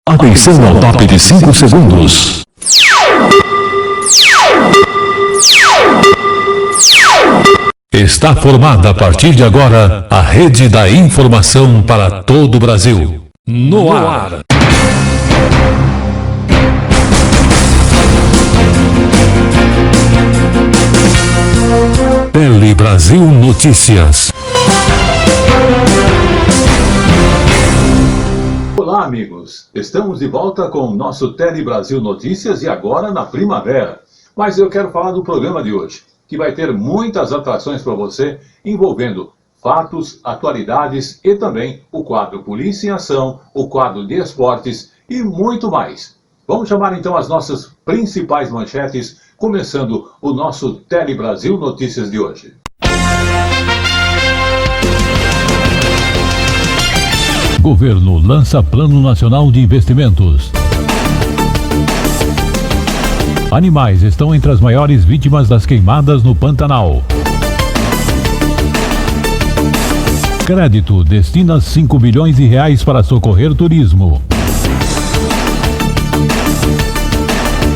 Atenção ao top de 5 segundos. Está formada a partir de agora a rede da informação para todo o Brasil. No ar. Tele Brasil Notícias. Olá, amigos! Estamos de volta com o nosso Tele Brasil Notícias e agora na primavera. Mas eu quero falar do programa de hoje, que vai ter muitas atrações para você, envolvendo fatos, atualidades e também o quadro Polícia em Ação, o quadro de esportes e muito mais. Vamos chamar então as nossas principais manchetes, começando o nosso Tele Brasil Notícias de hoje. Governo lança Plano Nacional de Investimentos. Animais estão entre as maiores vítimas das queimadas no Pantanal. Crédito destina 5 bilhões de reais para socorrer turismo.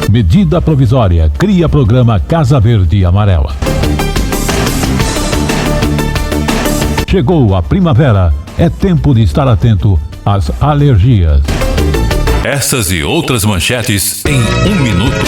Medida provisória cria programa Casa Verde e Amarela. Chegou a primavera, é tempo de estar atento às alergias. Essas e outras manchetes em 1 minuto.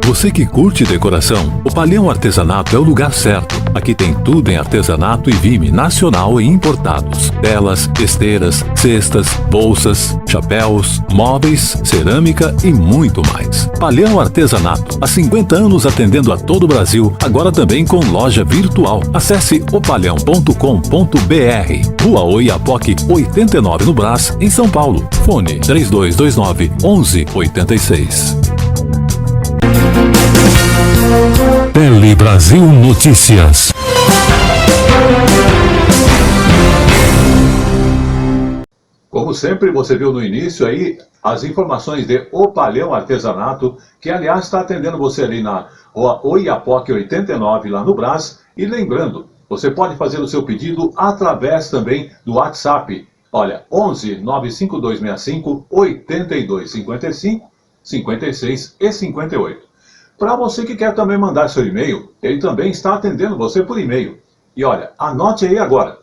Você que curte decoração, o Palhão Artesanato é o lugar certo. Aqui tem tudo em artesanato e vime nacional e importados. Telas, esteiras, cestas, bolsas, chapéus, móveis, cerâmica e muito mais. Palhão Artesanato, há 50 anos atendendo a todo o Brasil, agora também com loja virtual. Acesse opalhão.com.br. Rua Oiapoque 89 no Brás, em São Paulo. Fone 3229 1186. Tele Brasil Notícias. Como sempre, você viu no início aí as informações de O Palhão Artesanato, que aliás está atendendo você ali na Rua Oiapoque 89, lá no Brás. E lembrando, você pode fazer o seu pedido através também do WhatsApp. Olha, 11 95265 8255 56 e 58. Para você que quer também mandar seu e-mail, ele também está atendendo você por e-mail. E olha, anote aí agora,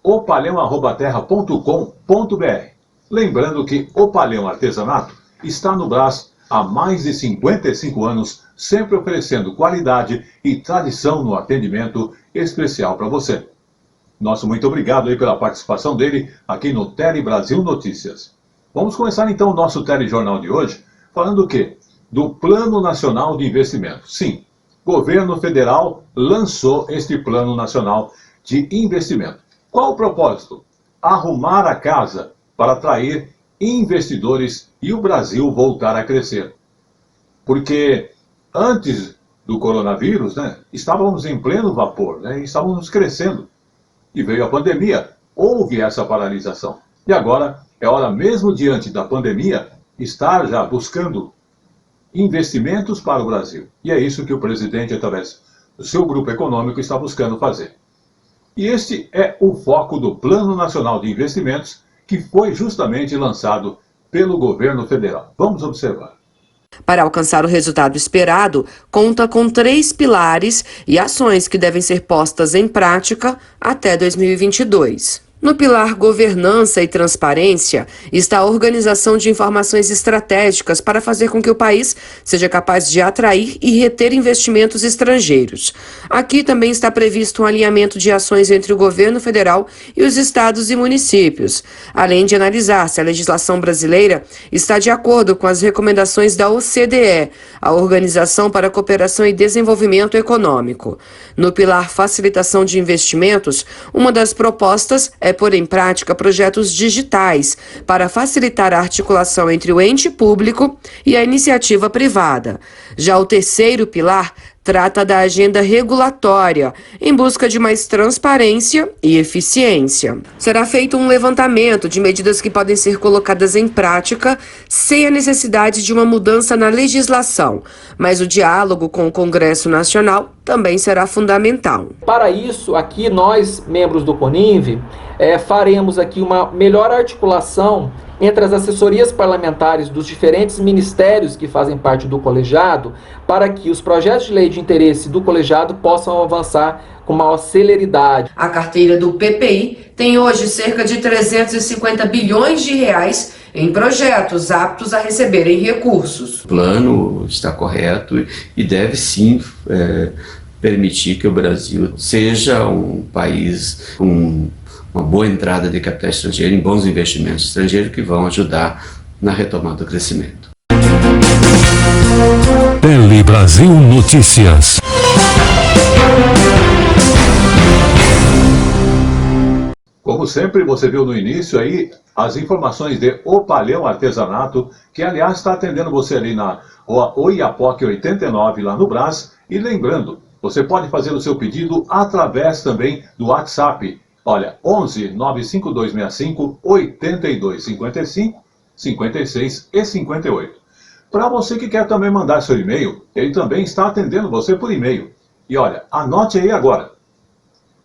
opalhão@terra.com.br. Lembrando que o Palhão Artesanato está no Brás há mais de 55 anos, sempre oferecendo qualidade e tradição no atendimento especial para você. Nosso muito obrigado aí pela participação dele aqui no Tele Brasil Notícias. Vamos começar então o nosso telejornal de hoje, falando o quê? Do Plano Nacional de Investimento. Sim, o governo federal lançou este Plano Nacional de Investimento. Qual o propósito? Arrumar a casa para atrair investidores e o Brasil voltar a crescer. Porque antes do coronavírus, estávamos em pleno vapor, estávamos crescendo. E veio a pandemia, houve essa paralisação. E agora é hora mesmo diante da pandemia estar já buscando investimentos para o Brasil. E é isso que o presidente, através do seu grupo econômico, está buscando fazer. E este é o foco do Plano Nacional de Investimentos, que foi justamente lançado pelo governo federal. Vamos observar. Para alcançar o resultado esperado, conta com 3 pilares e ações que devem ser postas em prática até 2022. No pilar Governança e Transparência está a organização de informações estratégicas para fazer com que o país seja capaz de atrair e reter investimentos estrangeiros. Aqui também está previsto um alinhamento de ações entre o governo federal e os estados e municípios, além de analisar se a legislação brasileira está de acordo com as recomendações da OCDE, a Organização para a Cooperação e Desenvolvimento Econômico. No pilar Facilitação de Investimentos, uma das propostas é pôr em prática projetos digitais para facilitar a articulação entre o ente público e a iniciativa privada. Já o terceiro pilar trata da agenda regulatória, em busca de mais transparência e eficiência. Será feito um levantamento de medidas que podem ser colocadas em prática sem a necessidade de uma mudança na legislação, mas o diálogo com o Congresso Nacional também será fundamental. Para isso, aqui nós, membros do CONINV, faremos aqui uma melhor articulação entre as assessorias parlamentares dos diferentes ministérios que fazem parte do colegiado, para que os projetos de lei de interesse do colegiado possam avançar com maior celeridade. A carteira do PPI tem hoje cerca de 350 bilhões de reais em projetos aptos a receberem recursos. O plano está correto e deve sim permitir que o Brasil seja um país com uma boa entrada de capital estrangeiro, em bons investimentos estrangeiros que vão ajudar na retomada do crescimento. Tele Brasil Notícias. Como sempre, você viu no início aí as informações de O Palhão Artesanato, que aliás está atendendo você ali na Rua Oiapoque 89, lá no Brás. E lembrando, você pode fazer o seu pedido através também do WhatsApp. Olha, 11 95265 8255 56 e 58. Para você que quer também mandar seu e-mail, ele também está atendendo você por e-mail. E olha, anote aí agora: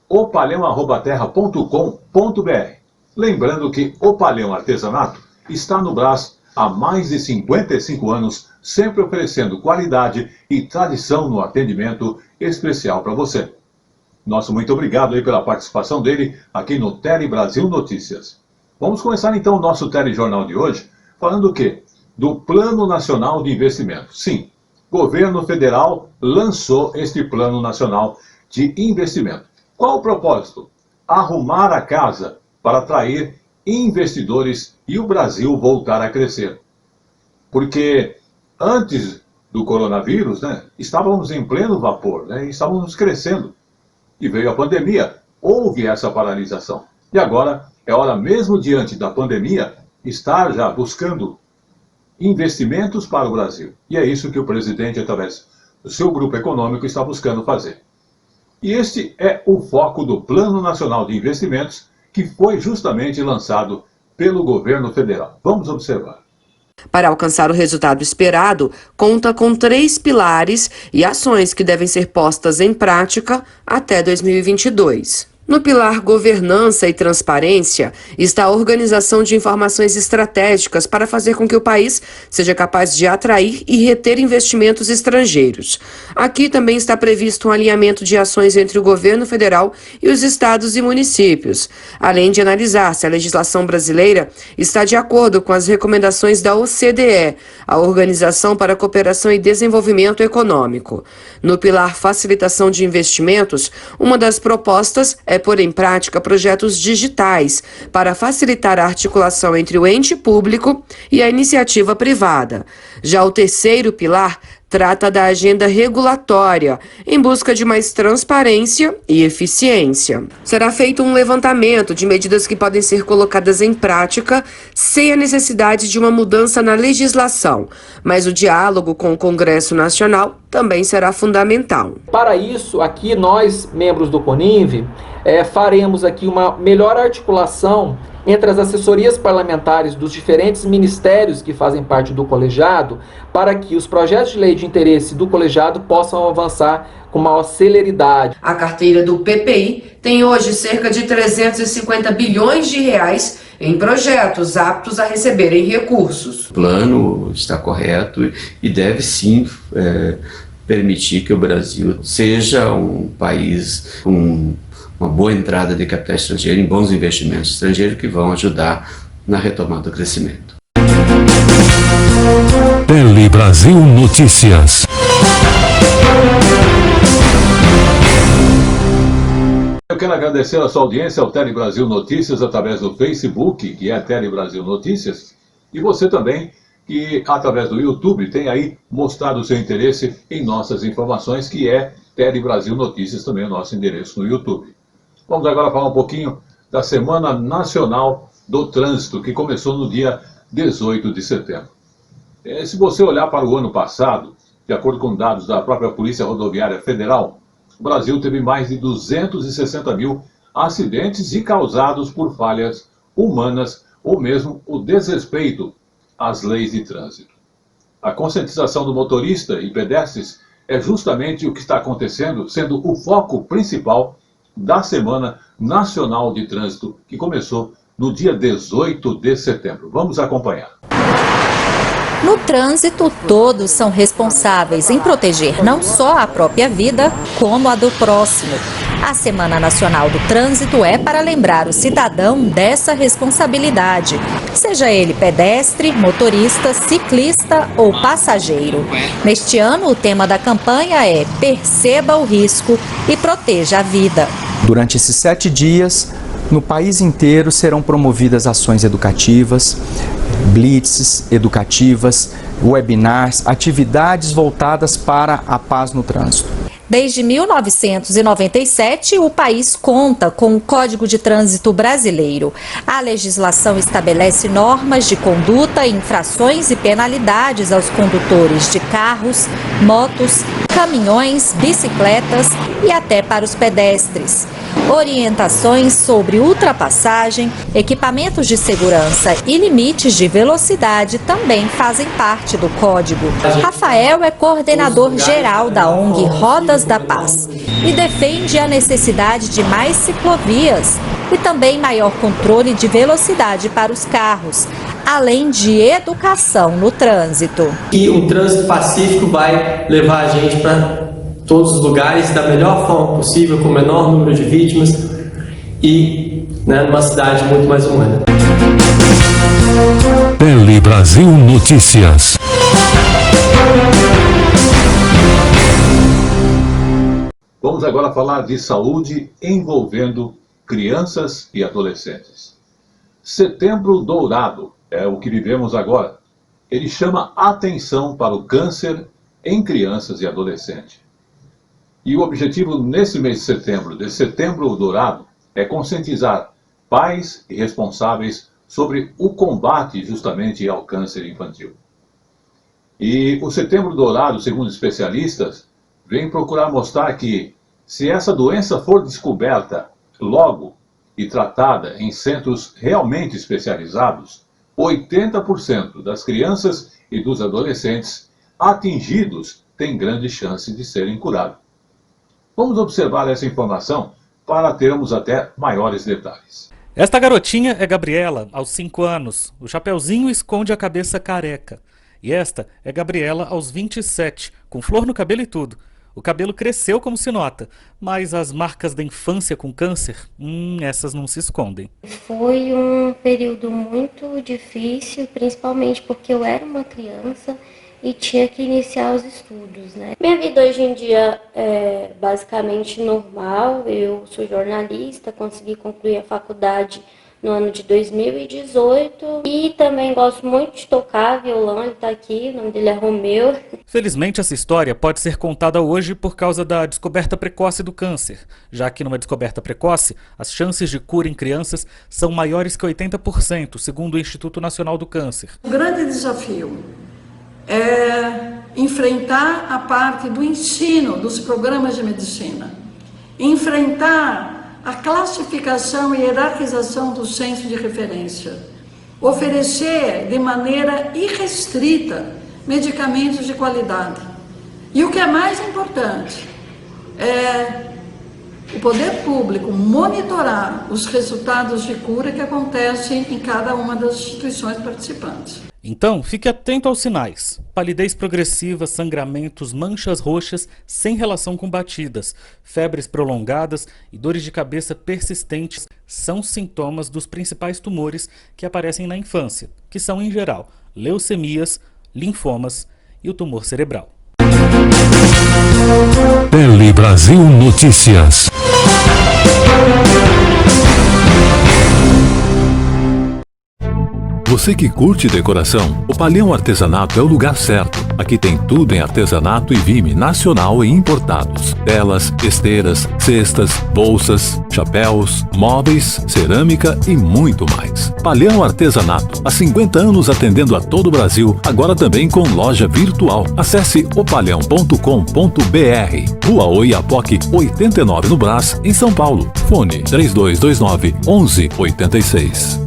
opalhão@terra.com.br. Lembrando que o Palhão Artesanato está no Brás há mais de 55 anos, sempre oferecendo qualidade e tradição no atendimento especial para você. Nosso muito obrigado aí pela participação dele aqui no Tele Brasil Notícias. Vamos começar então o nosso telejornal de hoje falando o quê? Do Plano Nacional de Investimento. Sim, o governo federal lançou este Plano Nacional de Investimento. Qual o propósito? Arrumar a casa para atrair investidores e o Brasil voltar a crescer. Porque antes do coronavírus, estávamos em pleno vapor, estávamos crescendo. E veio a pandemia, houve essa paralisação. E agora é hora mesmo, diante da pandemia, estar já buscando investimentos para o Brasil. E é isso que o presidente, através do seu grupo econômico, está buscando fazer. E este é o foco do Plano Nacional de Investimentos, que foi justamente lançado pelo governo federal. Vamos observar. Para alcançar o resultado esperado, conta com 3 pilares e ações que devem ser postas em prática até 2022. No pilar Governança e Transparência está a organização de informações estratégicas para fazer com que o país seja capaz de atrair e reter investimentos estrangeiros. Aqui também está previsto um alinhamento de ações entre o governo federal e os estados e municípios, além de analisar se a legislação brasileira está de acordo com as recomendações da OCDE, a Organização para a Cooperação e Desenvolvimento Econômico. No pilar Facilitação de Investimentos, uma das propostas é pôr em prática projetos digitais para facilitar a articulação entre o ente público e a iniciativa privada. Já o terceiro pilar trata da agenda regulatória, em busca de mais transparência e eficiência. Será feito um levantamento de medidas que podem ser colocadas em prática sem a necessidade de uma mudança na legislação, mas o diálogo com o Congresso Nacional também será fundamental. Para isso, aqui nós, membros do CONINV, faremos aqui uma melhor articulação entre as assessorias parlamentares dos diferentes ministérios que fazem parte do colegiado, para que os projetos de lei de interesse do colegiado possam avançar com maior celeridade. A carteira do PPI tem hoje cerca de 350 bilhões de reais em projetos aptos a receberem recursos. O plano está correto e deve sim permitir que o Brasil seja um país com uma boa entrada de capital estrangeiro, em bons investimentos estrangeiros que vão ajudar na retomada do crescimento. Tele Brasil Notícias. Eu quero agradecer a sua audiência ao Tele Brasil Notícias através do Facebook, que é Tele Brasil Notícias, e você também, que através do YouTube tem aí mostrado o seu interesse em nossas informações, que é Tele Brasil Notícias, também o nosso endereço no YouTube. Vamos agora falar um pouquinho da Semana Nacional do Trânsito, que começou no dia 18 de setembro. Se você olhar para o ano passado, De acordo com dados da própria Polícia Rodoviária Federal, o Brasil teve mais de 260 mil acidentes e causados por falhas humanas ou mesmo o desrespeito às leis de trânsito. A conscientização do motorista e pedestres é justamente o que está acontecendo, sendo o foco principal da Semana Nacional de Trânsito, que começou no dia 18 de setembro. Vamos acompanhar. No trânsito, todos são responsáveis em proteger não só a própria vida, como a do próximo. A Semana Nacional do Trânsito é para lembrar o cidadão dessa responsabilidade, seja ele pedestre, motorista, ciclista ou passageiro. Neste ano, o tema da campanha é Perceba o Risco e Proteja a Vida. Durante esses 7 dias, no país inteiro serão promovidas ações educativas, blitzes educativas, webinars, atividades voltadas para a paz no trânsito. Desde 1997, o país conta com o Código de Trânsito Brasileiro. A legislação estabelece normas de conduta, infrações e penalidades aos condutores de carros, motos, caminhões, bicicletas e até para os pedestres. Orientações sobre ultrapassagem, equipamentos de segurança e limites de velocidade também fazem parte do código. Rafael é coordenador geral da ONG Rodas da Paz e defende a necessidade de mais ciclovias e também maior controle de velocidade para os carros, além de educação no trânsito. E o trânsito pacífico vai levar a gente para todos os lugares da melhor forma possível, com o menor número de vítimas e numa cidade muito mais humana. Tele Brasil Notícias. Vamos agora falar de saúde envolvendo crianças e adolescentes. Setembro Dourado é o que vivemos agora. Ele chama atenção para o câncer em crianças e adolescentes. E o objetivo nesse mês de setembro, Setembro Dourado, é conscientizar pais e responsáveis sobre o combate justamente ao câncer infantil. E o Setembro Dourado, segundo especialistas, vem procurar mostrar que, se essa doença for descoberta logo e tratada em centros realmente especializados, 80% das crianças e dos adolescentes atingidos têm grande chance de serem curados. Vamos observar essa informação para termos até maiores detalhes. Esta garotinha é Gabriela, aos 5 anos. O chapeuzinho esconde a cabeça careca. E esta é Gabriela, aos 27, com flor no cabelo e tudo. O cabelo cresceu como se nota, mas as marcas da infância com câncer, essas não se escondem. Foi um período muito difícil, principalmente porque eu era uma criança e tinha que iniciar os estudos, né? Minha vida hoje em dia é basicamente normal. Eu sou jornalista, consegui concluir a faculdade no ano de 2018 e também gosto muito de tocar violão. Ele está aqui, o nome dele é Romeu. Felizmente essa história pode ser contada hoje por causa da descoberta precoce do câncer, já que numa descoberta precoce, as chances de cura em crianças são maiores que 80%, segundo o Instituto Nacional do Câncer. O grande desafio é enfrentar a parte do ensino dos programas de medicina, enfrentar a classificação e hierarquização do censo de referência, oferecer de maneira irrestrita medicamentos de qualidade. E o que é mais importante é o poder público monitorar os resultados de cura que acontecem em cada uma das instituições participantes. Então, fique atento aos sinais. Palidez progressiva, sangramentos, manchas roxas sem relação com batidas, febres prolongadas e dores de cabeça persistentes são sintomas dos principais tumores que aparecem na infância, que são, em geral, leucemias, linfomas e o tumor cerebral. Tele Brasil Notícias. Você que curte decoração, o Palhão Artesanato é o lugar certo. Aqui tem tudo em artesanato e vime nacional e importados. Telas, esteiras, cestas, bolsas, chapéus, móveis, cerâmica e muito mais. Palhão Artesanato, há 50 anos atendendo a todo o Brasil, agora também com loja virtual. Acesse opalhão.com.br. Rua Oiapoque, 89 no Brás, em São Paulo. Fone 3229-1186.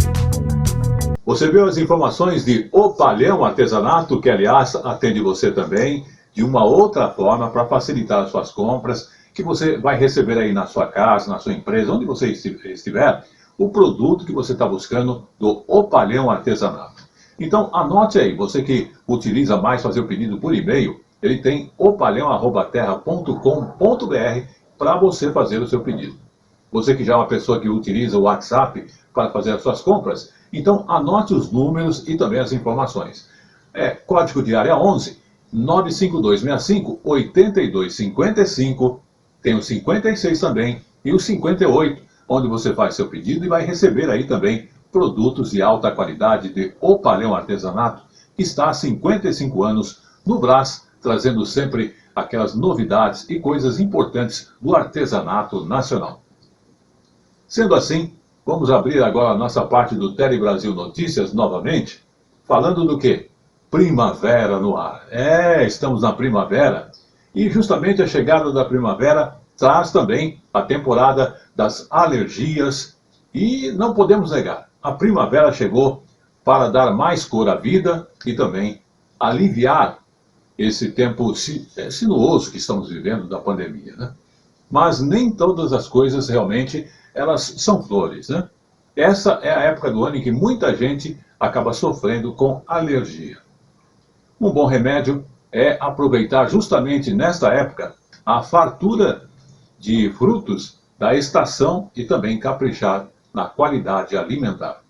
Você viu as informações de O Palhão Artesanato, que aliás atende você também de uma outra forma para facilitar as suas compras, que você vai receber aí na sua casa, na sua empresa, onde você estiver, o produto que você está buscando do O Palhão Artesanato. Então anote aí, você que utiliza mais fazer o pedido por e-mail, ele tem opalhão@terra.com.br para você fazer o seu pedido. Você que já é uma pessoa que utiliza o WhatsApp para fazer as suas compras, então anote os números e também as informações. Código de área 11 95265 8255, tem o 56 também e o 58, onde você faz seu pedido e vai receber aí também produtos de alta qualidade de O Palhão Artesanato, que está há 55 anos no Brás, trazendo sempre aquelas novidades e coisas importantes do artesanato nacional. Sendo assim, vamos abrir agora a nossa parte do Tele Brasil Notícias novamente, falando do quê? Primavera no ar. Estamos na primavera e justamente a chegada da primavera traz também a temporada das alergias e não podemos negar, a primavera chegou para dar mais cor à vida e também aliviar esse tempo sinuoso que estamos vivendo da pandemia, né? Mas nem todas as coisas realmente elas são flores, né? Essa é a época do ano em que muita gente acaba sofrendo com alergia. Um bom remédio é aproveitar justamente nesta época a fartura de frutos da estação e também caprichar na qualidade alimentar.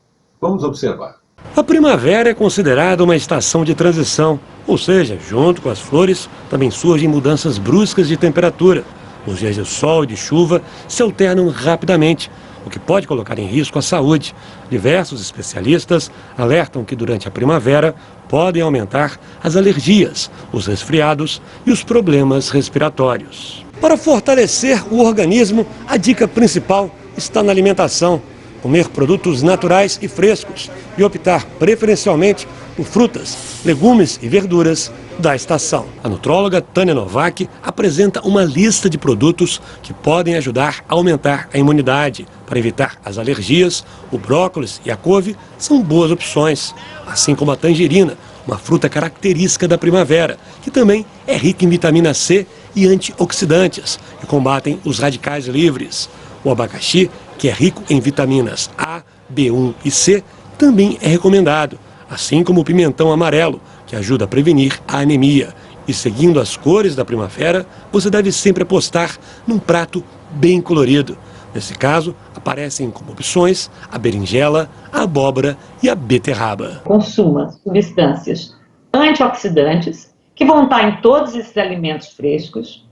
Vamos observar. A primavera é considerada uma estação de transição, ou seja, junto com as flores também surgem mudanças bruscas de temperatura. Os dias de sol e de chuva se alternam rapidamente, o que pode colocar em risco a saúde. Diversos especialistas alertam que durante a primavera podem aumentar as alergias, os resfriados e os problemas respiratórios. Para fortalecer o organismo, a dica principal está na alimentação. Comer produtos naturais e frescos e optar preferencialmente por frutas, legumes e verduras da estação. A nutróloga Tânia Novak apresenta uma lista de produtos que podem ajudar a aumentar a imunidade. Para evitar as alergias, o brócolis e a couve são boas opções, assim como a tangerina, uma fruta característica da primavera, que também é rica em vitamina C e antioxidantes, que combatem os radicais livres. O abacaxi, que é rico em vitaminas A, B1 e C, também é recomendado, assim como o pimentão amarelo, que ajuda a prevenir a anemia. E seguindo as cores da primavera, você deve sempre apostar num prato bem colorido. Nesse caso, aparecem como opções a berinjela, a abóbora e a beterraba. Consuma substâncias antioxidantes, que vão estar em todos esses alimentos frescos,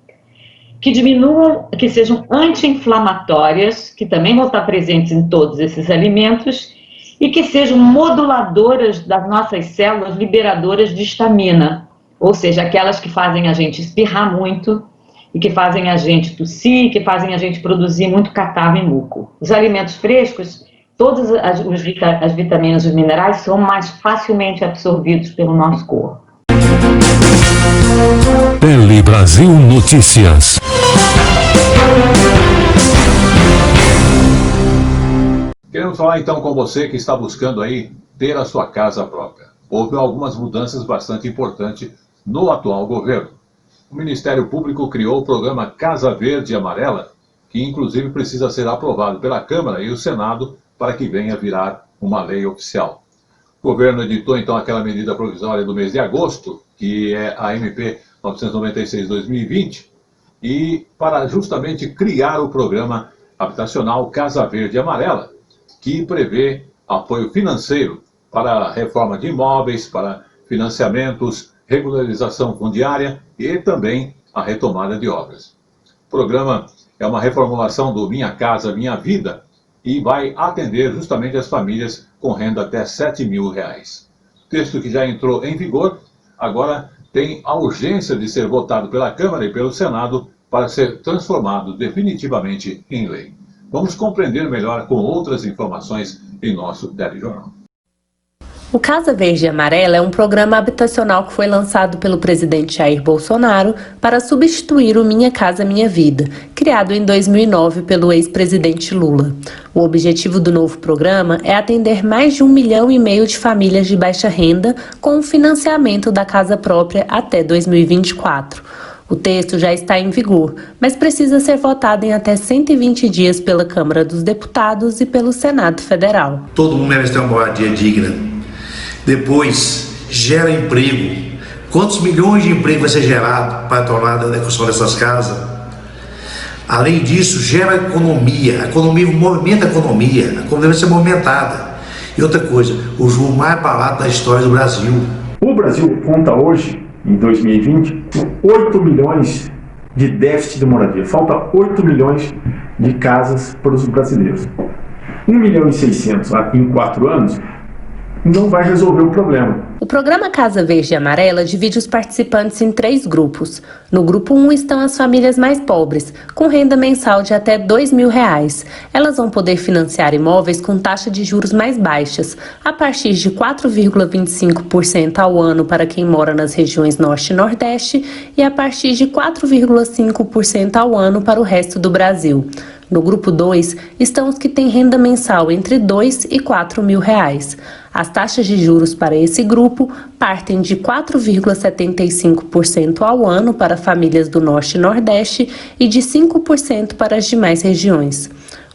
que diminuam, que sejam anti-inflamatórias, que também vão estar presentes em todos esses alimentos, e que sejam moduladoras das nossas células liberadoras de histamina, ou seja, aquelas que fazem a gente espirrar muito, e que fazem a gente tossir, que fazem a gente produzir muito catarro e muco. Os alimentos frescos, todas as vitaminas e os minerais são mais facilmente absorvidos pelo nosso corpo. Tele Brasil Notícias. Queremos falar então com você que está buscando aí ter a sua casa própria. Houve algumas mudanças bastante importantes no atual governo. O Ministério Público criou o programa Casa Verde e Amarela, que inclusive precisa ser aprovado pela Câmara e o Senado para que venha virar uma lei oficial. O governo editou então aquela medida provisória do mês de agosto, que é a MP 996/2020, e para justamente criar o programa habitacional Casa Verde e Amarela, que prevê apoio financeiro para a reforma de imóveis, para financiamentos, regularização fundiária e também a retomada de obras. O programa é uma reformulação do Minha Casa Minha Vida e vai atender justamente as famílias com renda até R$ 7.000. O texto que já entrou em vigor, agora tem a urgência de ser votado pela Câmara e pelo Senado para ser transformado definitivamente em lei. Vamos compreender melhor com outras informações em nosso telejornal. O Casa Verde e Amarela é um programa habitacional que foi lançado pelo presidente Jair Bolsonaro para substituir o Minha Casa Minha Vida, criado em 2009 pelo ex-presidente Lula. O objetivo do novo programa é atender mais de 1,5 milhão de famílias de baixa renda com o financiamento da casa própria até 2024. O texto já está em vigor, mas precisa ser votado em até 120 dias pela Câmara dos Deputados e pelo Senado Federal. Todo mundo merece ter uma moradia digna. Depois, gera emprego. Quantos milhões de empregos vai ser gerado para tornar a construção dessas casas? Além disso, gera economia. A economia movimenta a economia vai ser movimentada. E outra coisa, o juro mais barato da história do Brasil. O Brasil conta hoje, em 2020, 8 milhões de déficit de moradia. Falta 8 milhões de casas para os brasileiros. 1.600.000 em 4 anos não vai resolver o problema. O programa Casa Verde e Amarela divide os participantes em 3 grupos. No grupo 1 estão as famílias mais pobres, com renda mensal de até R$ 2.000. Elas vão poder financiar imóveis com taxa de juros mais baixas, a partir de 4,25% ao ano para quem mora nas regiões Norte e Nordeste e a partir de 4,5% ao ano para o resto do Brasil. No grupo 2 estão os que têm renda mensal entre R$ 2.000 e R$ 4.000. As taxas de juros para esse grupo partem de 4,75% ao ano para famílias do Norte e Nordeste e de 5% para as demais regiões.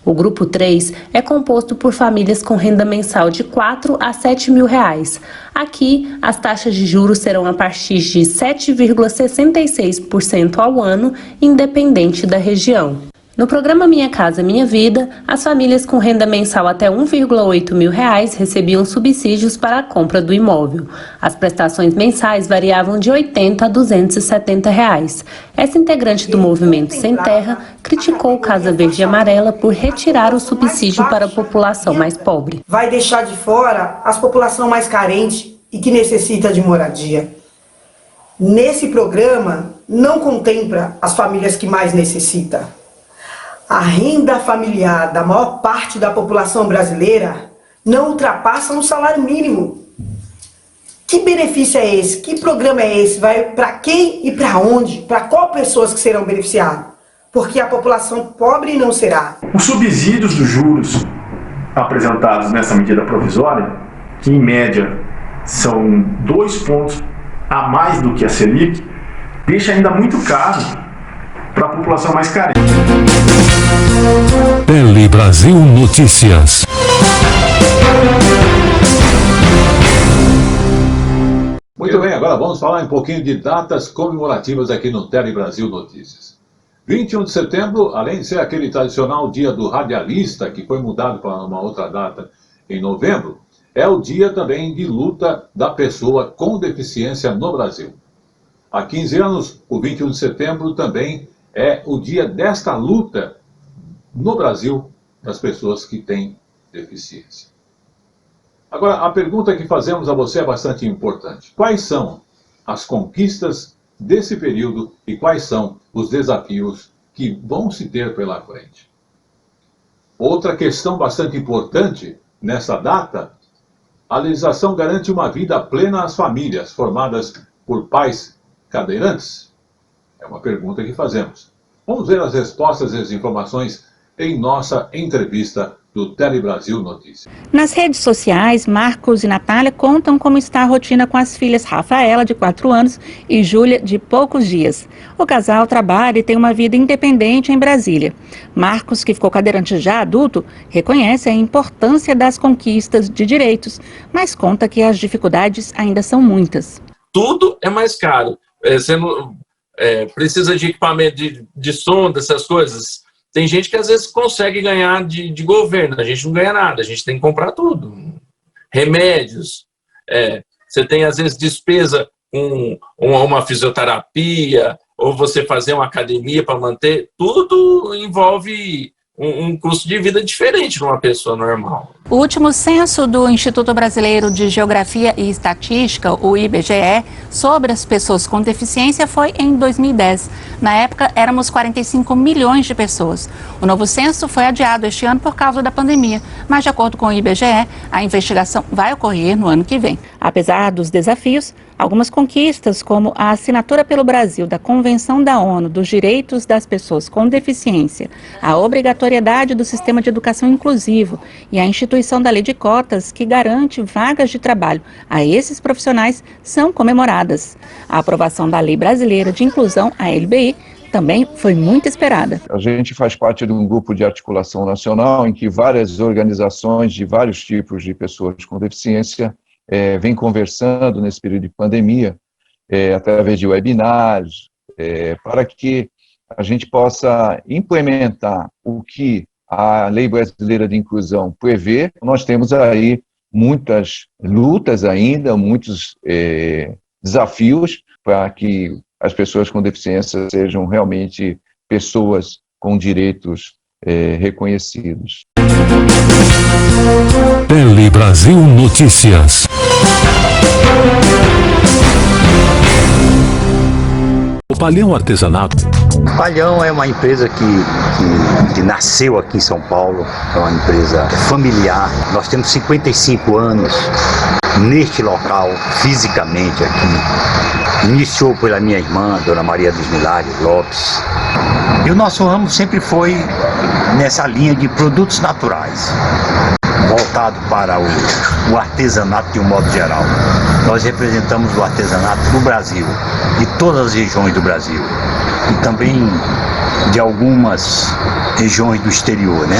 O grupo 3 é composto por famílias com renda mensal de R$ 4.000 a R$ 7.000. Aqui, as taxas de juros serão a partir de 7,66% ao ano, independente da região. No programa Minha Casa Minha Vida, as famílias com renda mensal até R$ 1,8 mil recebiam subsídios para a compra do imóvel. As prestações mensais variavam de R$ 80 a R$ 270. Essa integrante do Movimento Sem Terra criticou o Casa Verde e Amarela por retirar o subsídio para a população mais pobre. Vai deixar de fora a população mais carente e que necessita de moradia. Nesse programa, não contempla as famílias que mais necessitam. A renda familiar da maior parte da população brasileira não ultrapassa um salário mínimo. Que benefício é esse? Que programa é esse? Vai para quem e para onde? Para qual pessoas que serão beneficiadas? Porque a população pobre não será. Os subsídios dos juros apresentados nessa medida provisória, que em média são 2 pontos a mais do que a Selic, deixa ainda muito caro para a população mais carente. Tele Brasil Notícias. Muito bem, agora vamos falar um pouquinho de datas comemorativas aqui no Tele Brasil Notícias. 21 de setembro, além de ser aquele tradicional dia do radialista, que foi mudado para uma outra data em novembro, é o dia também de luta da pessoa com deficiência no Brasil. Há 15 anos, o 21 de setembro também é o dia desta luta no Brasil das pessoas que têm deficiência. Agora, a pergunta que fazemos a você é bastante importante. Quais são as conquistas desse período e quais são os desafios que vão se ter pela frente? Outra questão bastante importante nessa data, a legislação garante uma vida plena às famílias formadas por pais cadeirantes? É uma pergunta que fazemos. Vamos ver as respostas e as informações em nossa entrevista do Tele Brasil Notícias. Nas redes sociais, Marcos e Natália contam como está a rotina com as filhas Rafaela, de 4 anos, e Júlia, de poucos dias. O casal trabalha e tem uma vida independente em Brasília. Marcos, que ficou cadeirante já adulto, reconhece a importância das conquistas de direitos, mas conta que as dificuldades ainda são muitas. Tudo é mais caro. Precisa de equipamento de som, dessas coisas. Tem gente que às vezes consegue ganhar de governo, a gente não ganha nada, a gente tem que comprar tudo. Remédios, você tem às vezes despesa com uma fisioterapia, ou você fazer uma academia para manter, tudo envolve um custo de vida diferente numa pessoa normal. O último censo do Instituto Brasileiro de Geografia e Estatística, o IBGE, sobre as pessoas com deficiência foi em 2010. Na época, éramos 45 milhões de pessoas. O novo censo foi adiado este ano por causa da pandemia, mas de acordo com o IBGE, a investigação vai ocorrer no ano que vem. Apesar dos desafios, algumas conquistas, como a assinatura pelo Brasil da Convenção da ONU dos Direitos das Pessoas com Deficiência, a obrigatoriedade do sistema de educação inclusivo e a instituição da lei de cotas que garante vagas de trabalho a esses profissionais, são comemoradas. A aprovação da Lei Brasileira de Inclusão, a LBI, também foi muito esperada. A gente faz parte de um grupo de articulação nacional em que várias organizações de vários tipos de pessoas com deficiência vêm conversando nesse período de pandemia, através de webinars, para que a gente possa implementar o que a Lei Brasileira de Inclusão prevê. Nós temos aí muitas lutas ainda, muitos desafios para que as pessoas com deficiência sejam realmente pessoas com direitos reconhecidos. Tele Brasil Notícias. O Palhão Artesanato. O Palhão é uma empresa que nasceu aqui em São Paulo, é uma empresa familiar. Nós temos 55 anos neste local, fisicamente aqui. Iniciou pela minha irmã, Dona Maria dos Milagres Lopes. E o nosso ramo sempre foi nessa linha de produtos naturais, voltado para o artesanato de um modo geral. Nós representamos o artesanato do Brasil, de todas as regiões do Brasil, e também de algumas regiões do exterior, né?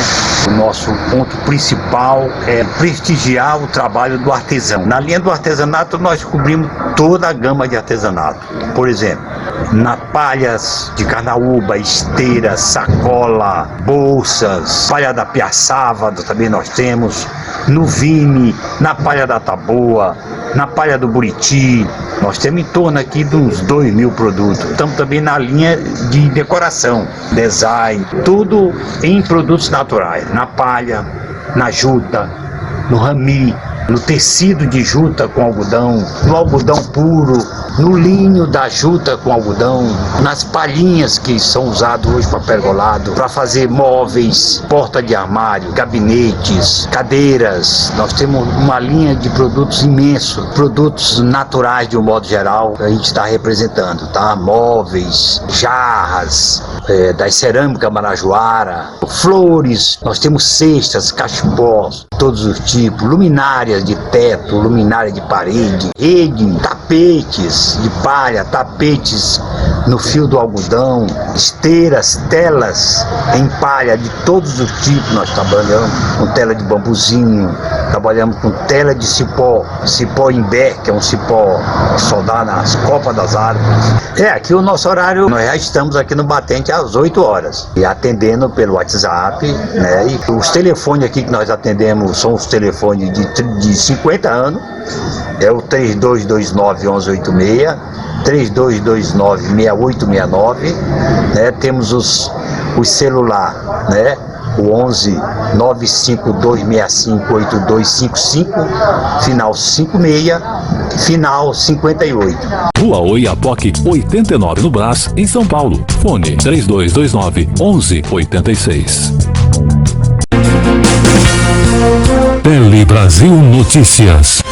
O nosso ponto principal é prestigiar o trabalho do artesão. Na linha do artesanato, nós cobrimos toda a gama de artesanato. Por exemplo, na palhas de carnaúba, esteiras, sacola, bolsas, palha da piaçava também nós temos, no vime, na palha da taboa, na palha do buriti. Nós temos em torno aqui de uns 2.000 produtos. Estamos também na linha de decoração, design, tudo em produtos naturais, na palha, na juta, no rami, no tecido de juta com algodão, no algodão puro, no linho da juta com algodão, nas palhinhas que são usadas hoje para pergolado, para fazer móveis, porta de armário, gabinetes, cadeiras. Nós temos uma linha de produtos imenso, produtos naturais de um modo geral, a gente está representando, tá? Móveis, jarras, das cerâmicas marajoara, flores, nós temos cestas, cachepós, todos os tipos, luminárias de teto, luminária de parede, rede, tapetes de palha, tapetes no fio do algodão, esteiras, telas em palha de todos os tipos. Nós trabalhamos com tela de bambuzinho, trabalhamos com tela de cipó, cipó imbé, que é um cipó que só dá nas copas das árvores. Aqui o nosso horário, nós já estamos aqui no Batente às 8 horas, e atendendo pelo WhatsApp, né? E os telefones aqui que nós atendemos são os telefones de 50 anos, é o 3229-1186, 3229-6869, né? Temos os celular, né? O 11-95265-8255, final 56, final 58. Rua Oiapoque, 89 no Brás, em São Paulo. Fone 3229-1186. Tele Brasil Notícias.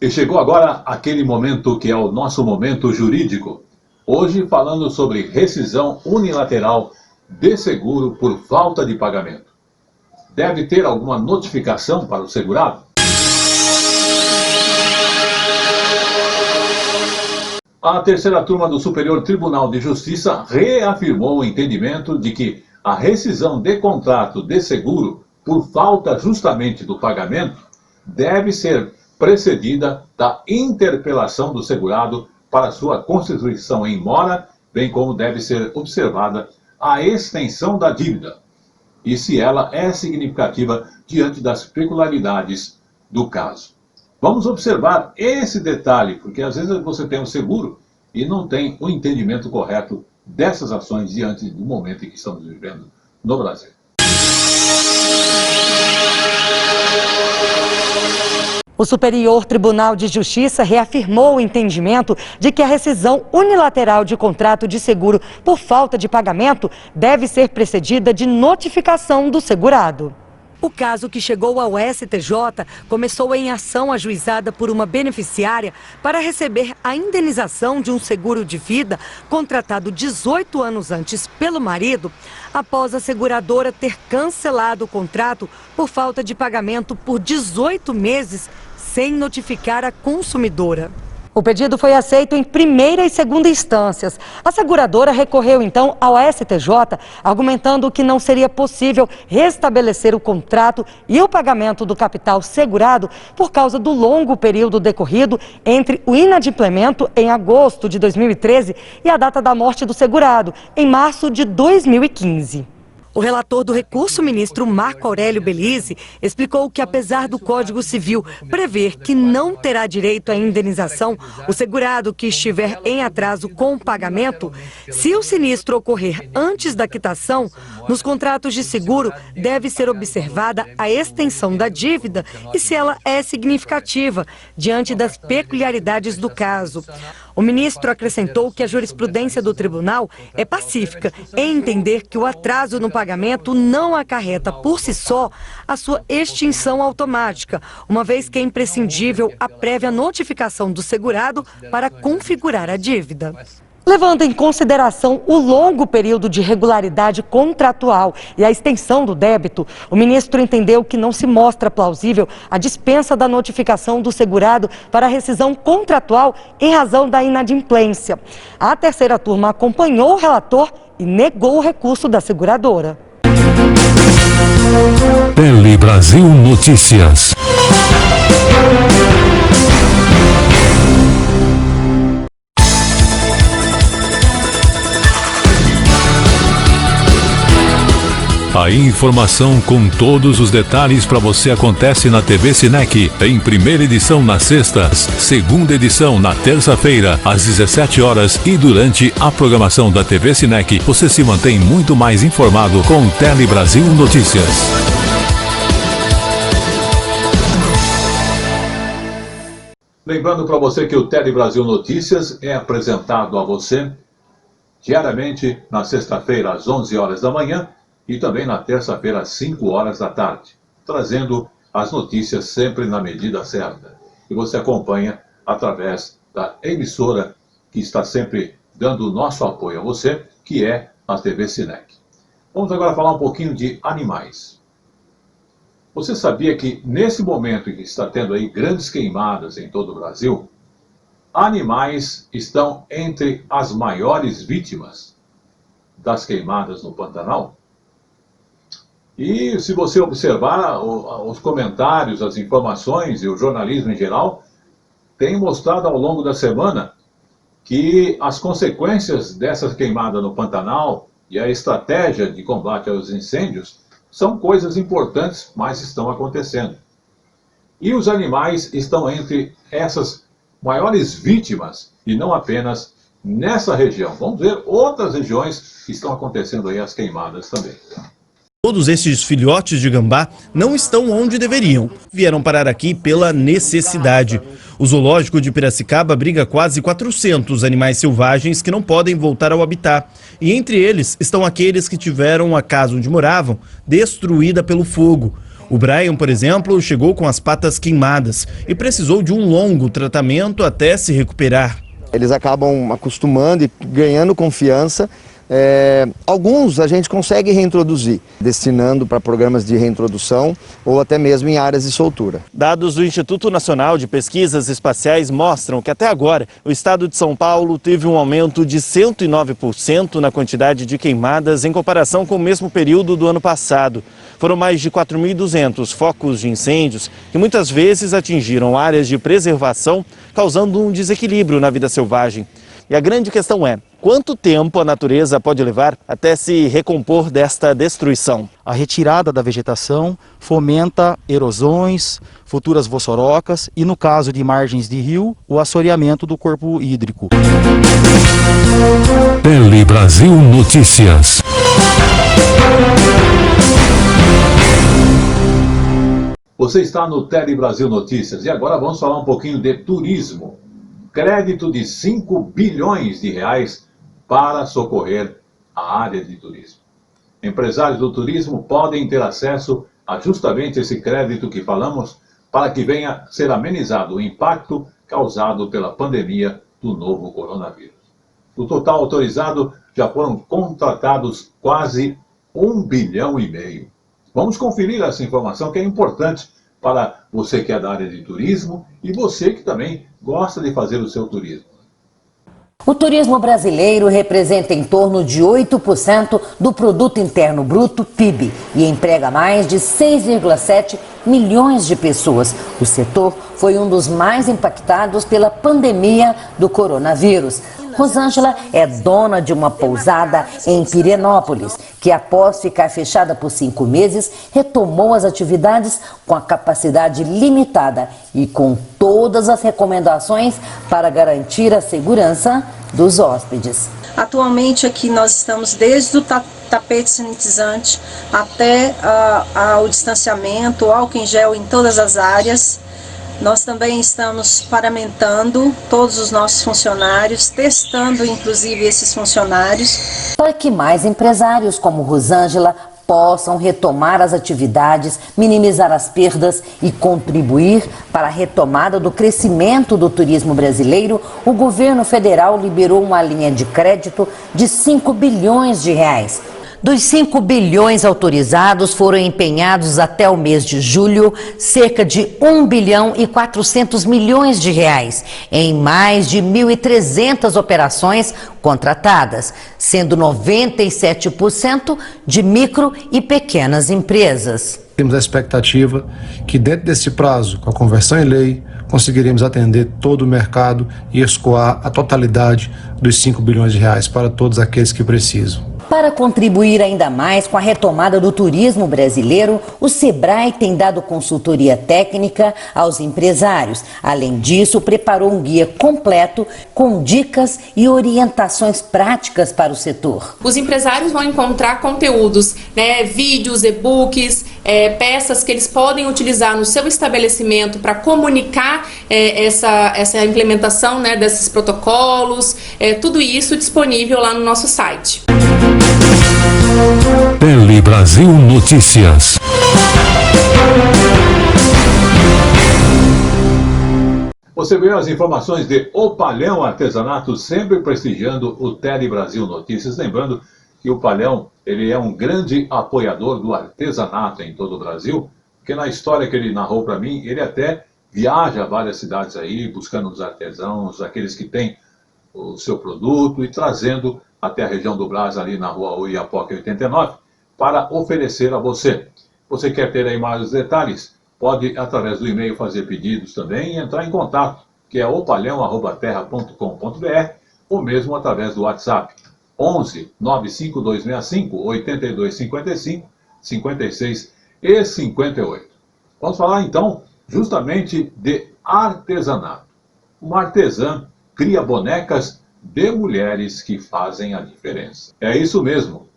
E chegou agora aquele momento que é o nosso momento jurídico. Hoje falando sobre rescisão unilateral de seguro por falta de pagamento. Deve ter alguma notificação para o segurado? A terceira turma do Superior Tribunal de Justiça reafirmou o entendimento de que a rescisão de contrato de seguro por falta justamente do pagamento deve ser precedida da interpelação do segurado para sua constituição em mora, bem como deve ser observada a extensão da dívida, e se ela é significativa diante das peculiaridades do caso. Vamos observar esse detalhe, porque às vezes você tem um seguro e não têm o entendimento correto dessas ações diante do momento em que estamos vivendo no Brasil. O Superior Tribunal de Justiça reafirmou o entendimento de que a rescisão unilateral de contrato de seguro por falta de pagamento deve ser precedida de notificação do segurado. O caso, que chegou ao STJ, começou em ação ajuizada por uma beneficiária para receber a indenização de um seguro de vida contratado 18 anos antes pelo marido, após a seguradora ter cancelado o contrato por falta de pagamento por 18 meses sem notificar a consumidora. O pedido foi aceito em primeira e segunda instâncias. A seguradora recorreu então ao STJ, argumentando que não seria possível restabelecer o contrato e o pagamento do capital segurado por causa do longo período decorrido entre o inadimplemento, em agosto de 2013, e a data da morte do segurado, em março de 2015. O relator do recurso, ministro Marco Aurélio Belize, explicou que, apesar do Código Civil prever que não terá direito à indenização o segurado que estiver em atraso com o pagamento, se o sinistro ocorrer antes da quitação, nos contratos de seguro deve ser observada a extensão da dívida e se ela é significativa, diante das peculiaridades do caso. O ministro acrescentou que a jurisprudência do tribunal é pacífica em entender que o atraso no pagamento não acarreta por si só a sua extinção automática, uma vez que é imprescindível a prévia notificação do segurado para configurar a dívida. Levando em consideração o longo período de regularidade contratual e a extensão do débito, o ministro entendeu que não se mostra plausível a dispensa da notificação do segurado para a rescisão contratual em razão da inadimplência. A terceira turma acompanhou o relator e negou o recurso da seguradora. Tele Brasil Notícias. A informação com todos os detalhes para você acontece na TV Cinec. Tem primeira edição nas sextas, segunda edição na terça-feira, às 17 horas e durante a programação da TV Cinec, você se mantém muito mais informado com Tele Brasil Notícias. Lembrando para você que o Tele Brasil Notícias é apresentado a você diariamente na sexta-feira às 11 horas da manhã e também na terça-feira às 5 horas da tarde, trazendo as notícias sempre na medida certa. E você acompanha através da emissora que está sempre dando o nosso apoio a você, que é a TV Cinec. Vamos agora falar um pouquinho de animais. Você sabia que nesse momento em que está tendo aí grandes queimadas em todo o Brasil, animais estão entre as maiores vítimas das queimadas no Pantanal? E se você observar os comentários, as informações e o jornalismo em geral, tem mostrado ao longo da semana que as consequências dessa queimada no Pantanal e a estratégia de combate aos incêndios são coisas importantes, mas estão acontecendo. E os animais estão entre essas maiores vítimas, e não apenas nessa região. Vamos ver outras regiões que estão acontecendo aí as queimadas também. Todos esses filhotes de gambá não estão onde deveriam. Vieram parar aqui pela necessidade. O zoológico de Piracicaba abriga quase 400 animais selvagens que não podem voltar ao habitat. E entre eles estão aqueles que tiveram a casa onde moravam destruída pelo fogo. O Brian, por exemplo, chegou com as patas queimadas e precisou de um longo tratamento até se recuperar. Eles acabam acostumando e ganhando confiança. Alguns a gente consegue reintroduzir, destinando para programas de reintrodução ou até mesmo em áreas de soltura. Dados do Instituto Nacional de Pesquisas Espaciais mostram que até agora o estado de São Paulo teve um aumento de 109% na quantidade de queimadas em comparação com o mesmo período do ano passado. Foram mais de 4.200 focos de incêndios que muitas vezes atingiram áreas de preservação, causando um desequilíbrio na vida selvagem. E a grande questão é, quanto tempo a natureza pode levar até se recompor desta destruição? A retirada da vegetação fomenta erosões, futuras vossorocas e, no caso de margens de rio, o assoreamento do corpo hídrico. Tele Brasil Notícias. Você está no Tele Brasil Notícias e agora vamos falar um pouquinho de turismo. Crédito de 5 bilhões de reais para socorrer a área de turismo. Empresários do turismo podem ter acesso a justamente esse crédito que falamos para que venha ser amenizado o impacto causado pela pandemia do novo coronavírus. No total autorizado, já foram contratados quase 1,5 bilhão. Vamos conferir essa informação que é importante para você que é da área de turismo e você que também gosta de fazer o seu turismo. O turismo brasileiro representa em torno de 8% do Produto Interno Bruto, PIB, e emprega mais de 6,7 milhões de pessoas. O setor foi um dos mais impactados pela pandemia do coronavírus. Rosângela é dona de uma pousada em Pirenópolis, que após ficar fechada por 5 meses, retomou as atividades com a capacidade limitada e com todas as recomendações para garantir a segurança dos hóspedes. Atualmente aqui nós estamos desde o tapete sanitizante até o distanciamento, o álcool em gel em todas as áreas. Nós também estamos paramentando todos os nossos funcionários, testando inclusive esses funcionários. Para que mais empresários como Rosângela possam retomar as atividades, minimizar as perdas e contribuir para a retomada do crescimento do turismo brasileiro, o governo federal liberou uma linha de crédito de 5 bilhões de reais. Dos 5 bilhões autorizados, foram empenhados até o mês de julho cerca de 1 bilhão e 400 milhões de reais em mais de 1.300 operações contratadas, sendo 97% de micro e pequenas empresas. Temos a expectativa que dentro desse prazo, com a conversão em lei, conseguiremos atender todo o mercado e escoar a totalidade dos 5 bilhões de reais para todos aqueles que precisam. Para contribuir ainda mais com a retomada do turismo brasileiro, o Sebrae tem dado consultoria técnica aos empresários. Além disso, preparou um guia completo com dicas e orientações práticas para o setor. Os empresários vão encontrar conteúdos, vídeos, e-books, peças que eles podem utilizar no seu estabelecimento para comunicar essa implementação desses protocolos, tudo isso disponível lá no nosso site. Tele Brasil Notícias. Você vê as informações de O Palhão Artesanato sempre prestigiando o Tele Brasil Notícias. Lembrando que o Palhão ele é um grande apoiador do artesanato em todo o Brasil, porque na história que ele narrou para mim, ele até viaja a várias cidades aí, buscando os artesãos, aqueles que têm o seu produto e trazendo até a região do Brás, ali na rua Oiapoque 89, para oferecer a você. Você quer ter aí mais detalhes? Pode, através do e-mail, fazer pedidos também e entrar em contato, que é opalhão@terra.com.br, ou mesmo através do WhatsApp, 11 95265 8255 56 e 58. Vamos falar, então, justamente de artesanato. Uma artesã cria bonecas de mulheres que fazem a diferença. É isso mesmo.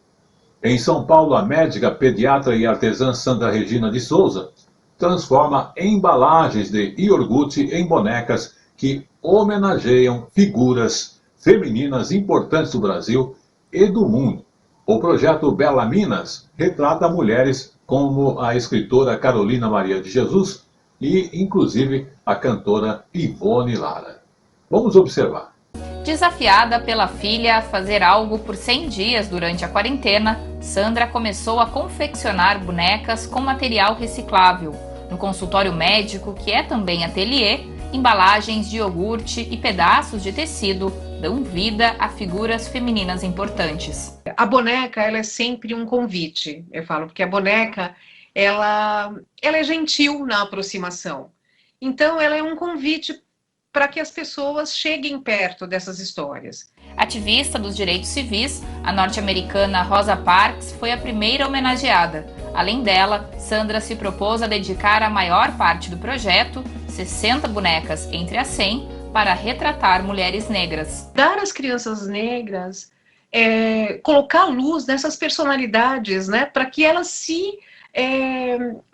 Em São Paulo, a médica, pediatra e artesã Sandra Regina de Souza transforma embalagens de iogurte em bonecas que homenageiam figuras femininas importantes do Brasil e do mundo. O projeto Bela Minas retrata mulheres como a escritora Carolina Maria de Jesus e, inclusive, a cantora Ivone Lara. Vamos observar. Desafiada pela filha a fazer algo por 100 dias durante a quarentena, Sandra começou a confeccionar bonecas com material reciclável. No consultório médico, que é também ateliê, embalagens de iogurte e pedaços de tecido dão vida a figuras femininas importantes. A boneca, ela é sempre um convite, eu falo, porque a boneca, ela é gentil na aproximação. Então, ela é um convite para que as pessoas cheguem perto dessas histórias. Ativista dos direitos civis, a norte-americana Rosa Parks foi a primeira homenageada. Além dela, Sandra se propôs a dedicar a maior parte do projeto, 60 bonecas entre as 100, para retratar mulheres negras. Dar às crianças negras, colocar luz nessas personalidades, né, para que elas se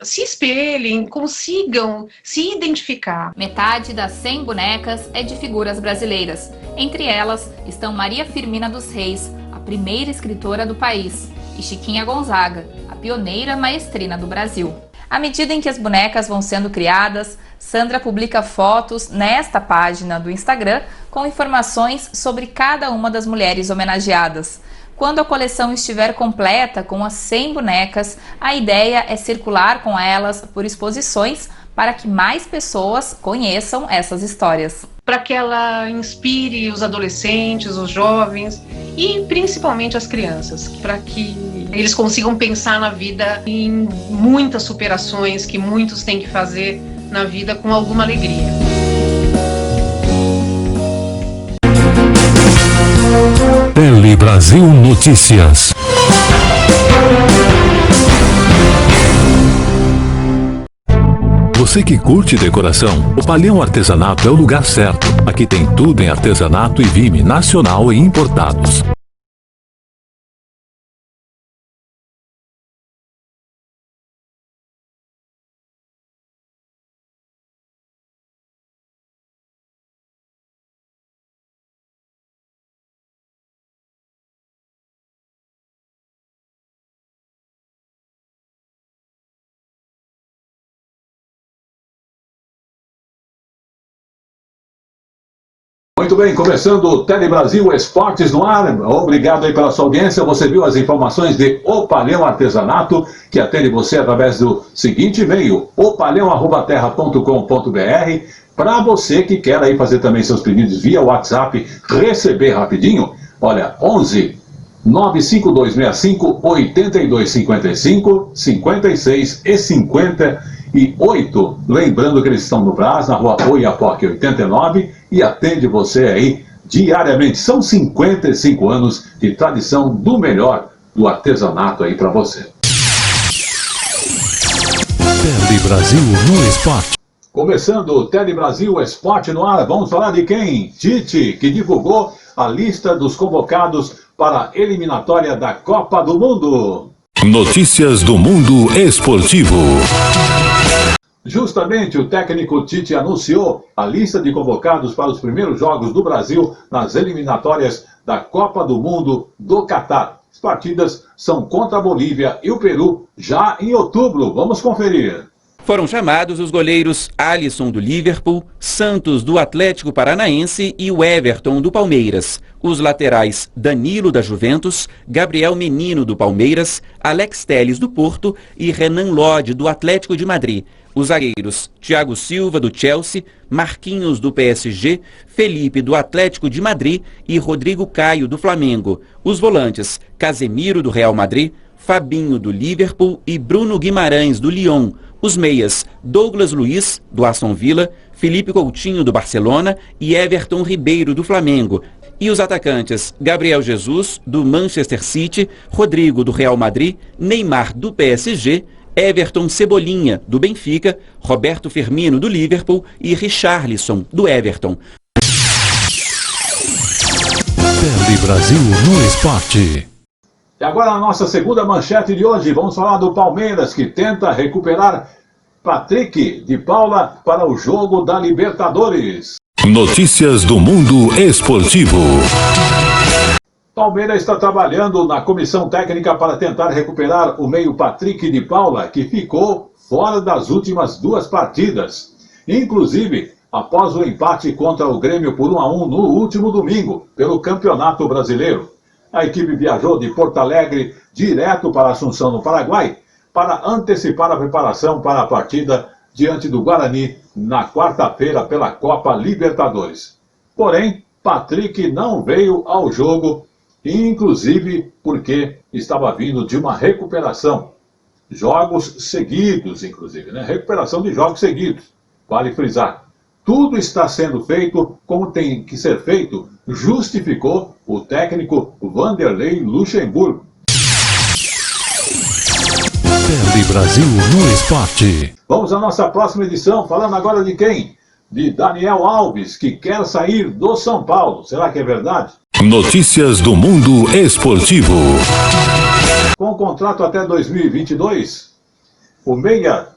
espelhem, consigam se identificar. Metade das 100 bonecas é de figuras brasileiras. Entre elas estão Maria Firmina dos Reis, a primeira escritora do país, e Chiquinha Gonzaga, a pioneira maestrina do Brasil. À medida em que as bonecas vão sendo criadas, Sandra publica fotos nesta página do Instagram com informações sobre cada uma das mulheres homenageadas. Quando a coleção estiver completa com as 100 bonecas, a ideia é circular com elas por exposições para que mais pessoas conheçam essas histórias. Para que ela inspire os adolescentes, os jovens e principalmente as crianças, para que eles consigam pensar na vida em muitas superações que muitos têm que fazer na vida com alguma alegria. Tele Brasil Notícias. Você que curte decoração, o Palhão Artesanato é o lugar certo. Aqui tem tudo em artesanato e vime nacional e importados. Muito bem, começando o Tele Brasil Esportes no ar. Obrigado aí pela sua audiência. Você viu as informações de O Palhão Artesanato, que atende você através do seguinte e-mail, opalhão@terra.com.br. Para você que quer aí fazer também seus pedidos via WhatsApp, receber rapidinho, olha, 11 95265 8255 56 e 58. Lembrando que eles estão no Brás, na rua Oiapoque 89, e atende você aí diariamente. São 55 anos de tradição do melhor do artesanato aí para você. Tele Brasil no Esporte. Começando o Tele Brasil Esporte no ar, vamos falar de quem? Tite, que divulgou a lista dos convocados para a eliminatória da Copa do Mundo. Notícias do mundo esportivo. Justamente o técnico Tite anunciou a lista de convocados para os primeiros jogos do Brasil nas eliminatórias da Copa do Mundo do Catar. As partidas são contra a Bolívia e o Peru já em outubro. Vamos conferir. Foram chamados os goleiros Alisson do Liverpool, Santos do Atlético Paranaense e o Everton do Palmeiras. Os laterais Danilo da Juventus, Gabriel Menino do Palmeiras, Alex Telles do Porto e Renan Lodge do Atlético de Madrid. Os zagueiros Thiago Silva do Chelsea, Marquinhos do PSG, Felipe do Atlético de Madrid e Rodrigo Caio do Flamengo. Os volantes Casemiro do Real Madrid, Fabinho do Liverpool e Bruno Guimarães do Lyon. Os meias Douglas Luiz do Aston Villa, Felipe Coutinho do Barcelona e Everton Ribeiro do Flamengo. E os atacantes Gabriel Jesus do Manchester City, Rodrigo do Real Madrid, Neymar do PSG, Everton Cebolinha do Benfica, Roberto Firmino do Liverpool e Richarlison do Everton. Tele Brasil no Esporte. E agora a nossa segunda manchete de hoje, vamos falar do Palmeiras, que tenta recuperar Patrick de Paula para o jogo da Libertadores. Notícias do mundo esportivo. Palmeiras está trabalhando na comissão técnica para tentar recuperar o meio Patrick de Paula, que ficou fora das últimas duas partidas. Inclusive, após o empate contra o Grêmio por 1-1 no último domingo, pelo Campeonato Brasileiro. A equipe viajou de Porto Alegre direto para Assunção, no Paraguai, para antecipar a preparação para a partida diante do Guarani na quarta-feira pela Copa Libertadores. Porém, Patrick não veio ao jogo, inclusive porque estava vindo de uma recuperação. Jogos seguidos, inclusive, né? Recuperação de jogos seguidos, vale frisar. Tudo está sendo feito como tem que ser feito, justificou o técnico Vanderlei Luxemburgo. Tele Brasil no esporte. Vamos à nossa próxima edição, falando agora de quem? De Daniel Alves, que quer sair do São Paulo. Será que é verdade? Notícias do mundo esportivo. Com o contrato até 2022, o meia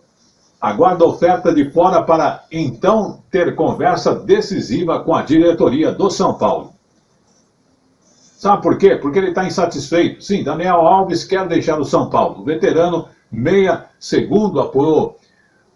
aguarda oferta de fora para então ter conversa decisiva com a diretoria do São Paulo. Sabe por quê? Porque ele está insatisfeito. Sim, Daniel Alves quer deixar o São Paulo. O veterano meia, segundo apurou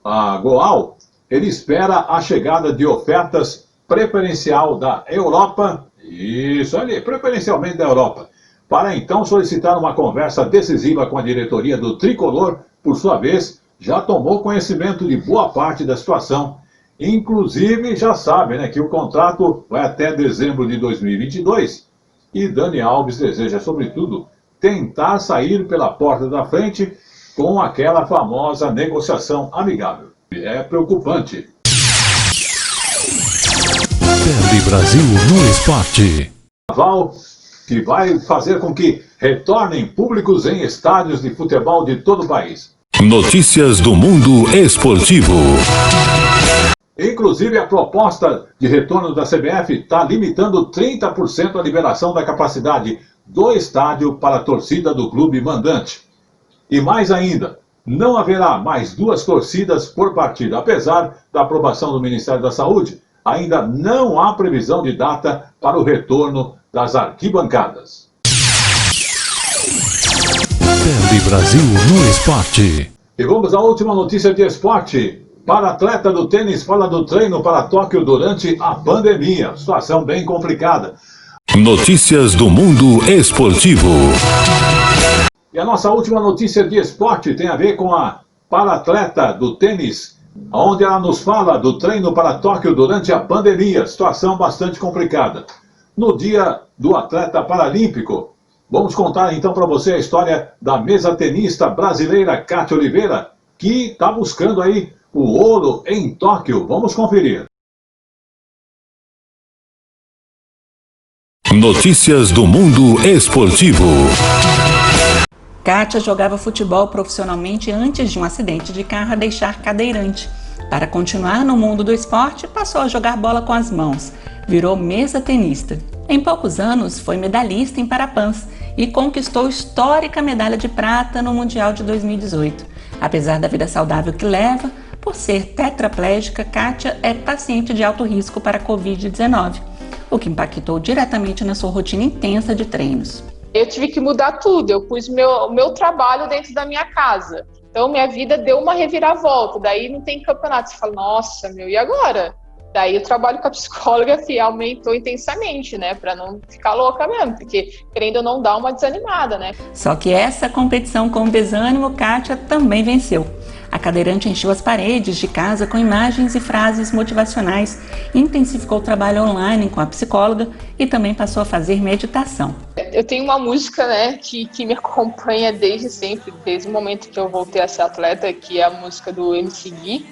a Goal, ele espera a chegada de ofertas preferencial da Europa, isso ali, preferencialmente da Europa, para então solicitar uma conversa decisiva com a diretoria do Tricolor. Por sua vez, já tomou conhecimento de boa parte da situação. Inclusive, já sabe, né, que o contrato vai até dezembro de 2022 e Dani Alves deseja, sobretudo, tentar sair pela porta da frente com aquela famosa negociação amigável. É preocupante. Tele Brasil no esporte. Carnaval que vai fazer com que retornem públicos em estádios de futebol de todo o país. Notícias do mundo esportivo. Inclusive, a proposta de retorno da CBF está limitando 30% a liberação da capacidade do estádio para a torcida do clube mandante. E mais ainda, não haverá mais 2 torcidas por partida. Apesar da aprovação do Ministério da Saúde, ainda não há previsão de data para o retorno das arquibancadas. Tele Brasil no esporte. E vamos à última notícia de esporte. Para atleta do tênis, fala do treino para Tóquio durante a pandemia. Situação bem complicada. Notícias do mundo esportivo. E a nossa última notícia de esporte tem a ver com a para-atleta do tênis, onde ela nos fala do treino para Tóquio durante a pandemia. Situação bastante complicada. No dia do atleta paralímpico, vamos contar então para você a história da mesa tenista brasileira Kátia Oliveira, que está buscando aí o ouro em Tóquio. Vamos conferir. Notícias do mundo esportivo. Kátia jogava futebol profissionalmente antes de um acidente de carro a deixar cadeirante. Para continuar no mundo do esporte, passou a jogar bola com as mãos. Virou mesa tenista. Em poucos anos, foi medalhista em parapãs e conquistou histórica medalha de prata no Mundial de 2018. Apesar da vida saudável que leva, por ser tetraplégica, Kátia é paciente de alto risco para a Covid-19, o que impactou diretamente na sua rotina intensa de treinos. Eu tive que mudar tudo, eu pus meu trabalho dentro da minha casa. Então, minha vida deu uma reviravolta, daí não tem campeonato. Você fala, nossa, e agora? Daí o trabalho com a psicóloga que aumentou intensamente, né? Pra não ficar louca mesmo, porque querendo ou não dar uma desanimada, né? Só que essa competição com desânimo, Kátia também venceu. A cadeirante encheu as paredes de casa com imagens e frases motivacionais, intensificou o trabalho online com a psicóloga e também passou a fazer meditação. Eu tenho uma música, né, que me acompanha desde sempre, desde o momento que eu voltei a ser atleta, que é a música do MC Gui,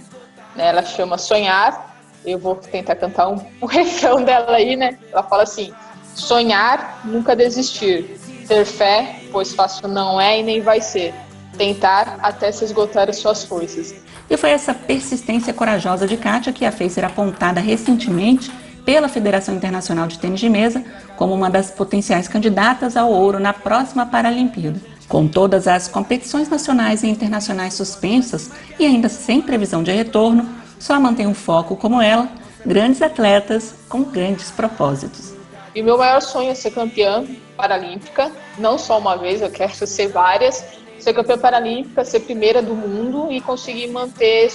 né? Ela chama Sonhar. Eu vou tentar cantar um refrão dela aí, né? Ela fala assim: sonhar, nunca desistir, ter fé, pois fácil não é e nem vai ser, tentar até se esgotar as suas forças. E foi essa persistência corajosa de Kátia que a fez ser apontada recentemente pela Federação Internacional de Tênis de Mesa como uma das potenciais candidatas ao ouro na próxima Paralimpíada. Com todas as competições nacionais e internacionais suspensas e ainda sem previsão de retorno, só mantém um foco como ela, grandes atletas com grandes propósitos. E meu maior sonho é ser campeã paralímpica, não só uma vez, eu quero ser várias, ser campeã paralímpica, ser primeira do mundo e conseguir manter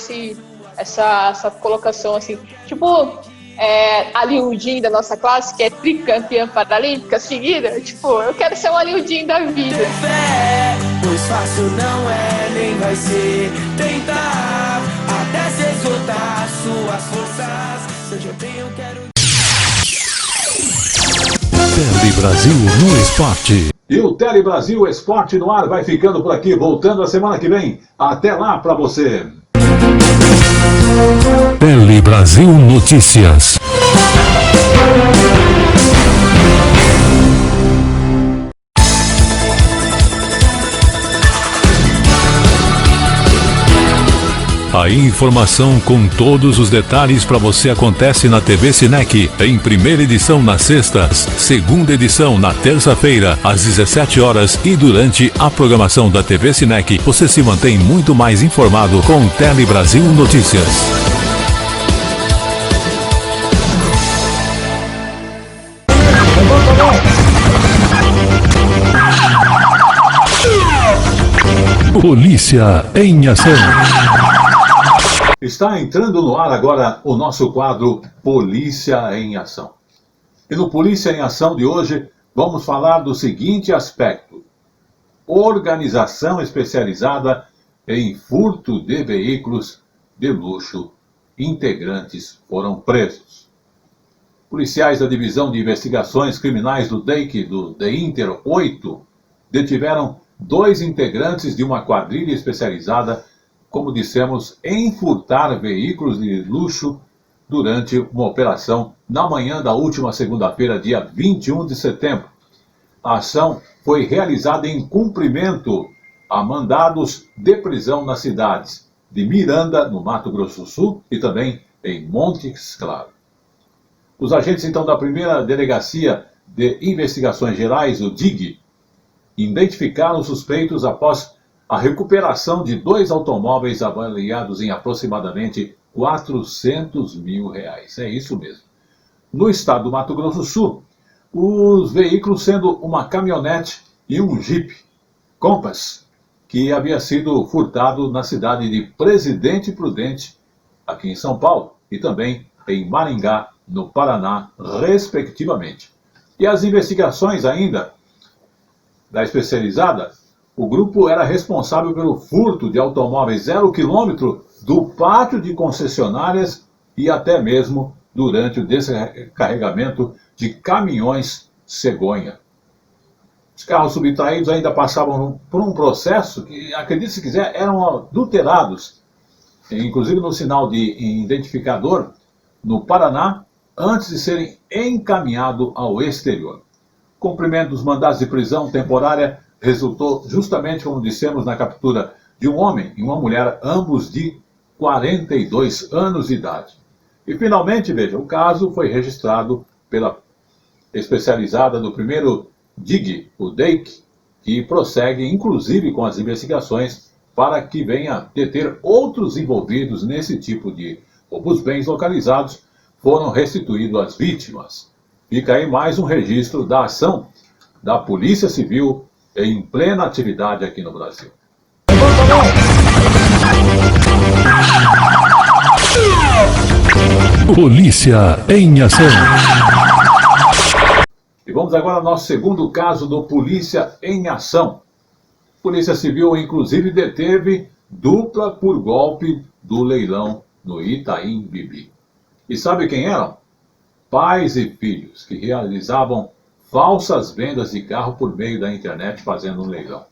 essa colocação assim, tipo a Liu Jin da nossa classe, que é tricampeã paralímpica seguida, tipo, eu quero ser uma Liu Jin da vida. Ter fé, pois fácil não é, nem vai ser, tentar até se esgotar suas forças, seja bem eu quero. Tele Brasil no esporte. E o Tele Brasil Esporte no ar vai ficando por aqui, voltando a semana que vem. Até lá para você. Tele Brasil Notícias. A informação com todos os detalhes para você acontece na TV Sinec, em primeira edição nas sextas, segunda edição na terça-feira, às 17 horas e durante a programação da TV Sinec, você se mantém muito mais informado com Tele Brasil Notícias. Polícia em ação. Está entrando no ar agora o nosso quadro Polícia em Ação. E no Polícia em Ação de hoje, vamos falar do seguinte aspecto: organização especializada em furto de veículos de luxo. Integrantes foram presos. Policiais da Divisão de Investigações Criminais do DEIC, do DEINTER 8, detiveram 2 integrantes de uma quadrilha especializada, como dissemos, em furtar veículos de luxo durante uma operação na manhã da última segunda-feira, dia 21 de setembro. A ação foi realizada em cumprimento a mandados de prisão nas cidades de Miranda, no Mato Grosso do Sul, e também em Montes Claros. Os agentes, então, da primeira Delegacia de Investigações Gerais, o DIG, identificaram os suspeitos após a recuperação de 2 automóveis avaliados em aproximadamente R$400 mil. É isso mesmo. No estado do Mato Grosso do Sul, os veículos sendo uma caminhonete e um Jeep Compass, que havia sido furtado na cidade de Presidente Prudente, aqui em São Paulo, e também em Maringá, no Paraná, respectivamente. E as investigações ainda da especializada, o grupo era responsável pelo furto de automóveis 0 quilômetro do pátio de concessionárias e até mesmo durante o descarregamento de caminhões cegonha. Os carros subtraídos ainda passavam por um processo que, acredite se quiser, eram adulterados, inclusive no sinal de identificador, no Paraná, antes de serem encaminhados ao exterior. O cumprimento dos mandados de prisão temporária resultou justamente, como dissemos, na captura de um homem e uma mulher, ambos de 42 anos de idade. E finalmente, veja, o caso foi registrado pela especializada do primeiro DIG, o DEIC, que prossegue inclusive com as investigações para que venha deter outros envolvidos nesse tipo de roubo. Os bens localizados foram restituídos às vítimas. Fica aí mais um registro da ação da Polícia Civil em plena atividade aqui no Brasil. Polícia em ação. E vamos agora ao nosso segundo caso do Polícia em Ação. Polícia Civil, inclusive, deteve dupla por golpe do leilão no Itaim Bibi. E sabe quem eram? Pais e filhos que realizavam falsas vendas de carro por meio da internet fazendo um leilão.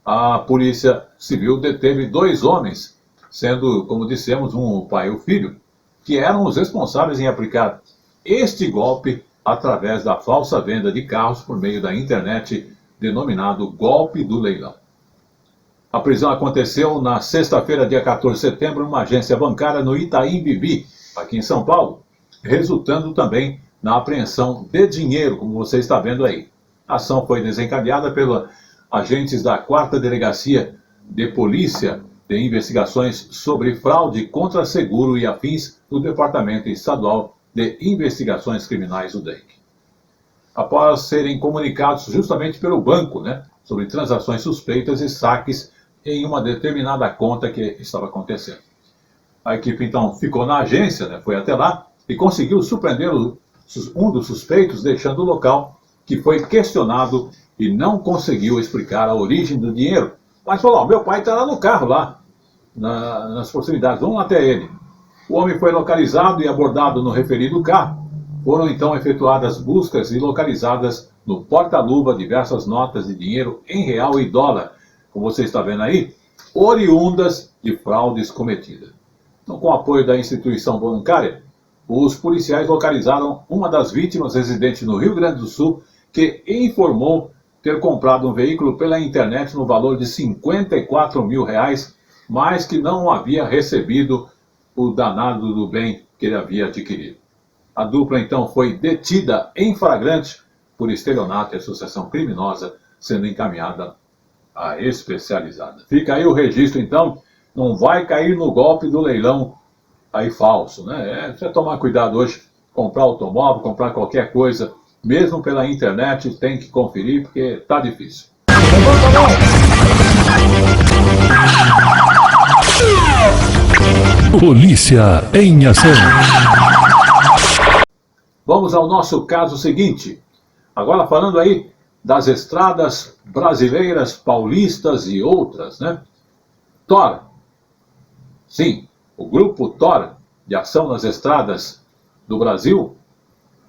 A Polícia Civil deteve 2 homens, sendo, como dissemos, um pai e o filho, que eram os responsáveis em aplicar este golpe através da falsa venda de carros por meio da internet, denominado golpe do leilão. A prisão aconteceu na sexta-feira, dia 14 de setembro, numa agência bancária no Itaim Bibi, aqui em São Paulo, resultando também na apreensão de dinheiro, como você está vendo aí. A ação foi desencadeada pelos agentes da 4ª Delegacia de Polícia de Investigações sobre Fraude contra Seguro e Afins do Departamento Estadual de Investigações Criminais, o DEIC. Após serem comunicados justamente pelo banco, sobre transações suspeitas e saques em uma determinada conta que estava acontecendo. A equipe, então, ficou na agência, foi até lá e conseguiu surpreender um dos suspeitos, deixando o local, que foi questionado e não conseguiu explicar a origem do dinheiro. Mas falou: meu pai está lá no carro, lá, nas proximidades, vamos até ele. O homem foi localizado e abordado no referido carro. Foram então efetuadas buscas e localizadas no porta-luva diversas notas de dinheiro em real e dólar, como você está vendo aí, oriundas de fraudes cometidas. Então, com o apoio da instituição bancária, os policiais localizaram uma das vítimas residente no Rio Grande do Sul, que informou ter comprado um veículo pela internet no valor de R$54 mil, mas que não havia recebido o danado do bem que ele havia adquirido. A dupla, então, foi detida em flagrante por estelionato e associação criminosa, sendo encaminhada à especializada. Fica aí o registro, então, não vai cair no golpe do leilão aí falso, né? Você tomar cuidado hoje, comprar automóvel, comprar qualquer coisa, mesmo pela internet, tem que conferir, porque tá difícil. Polícia em ação. Vamos ao nosso caso seguinte. Agora falando aí das estradas brasileiras, paulistas e outras, né? TOR. Sim, o grupo TOR, de ação nas estradas do Brasil,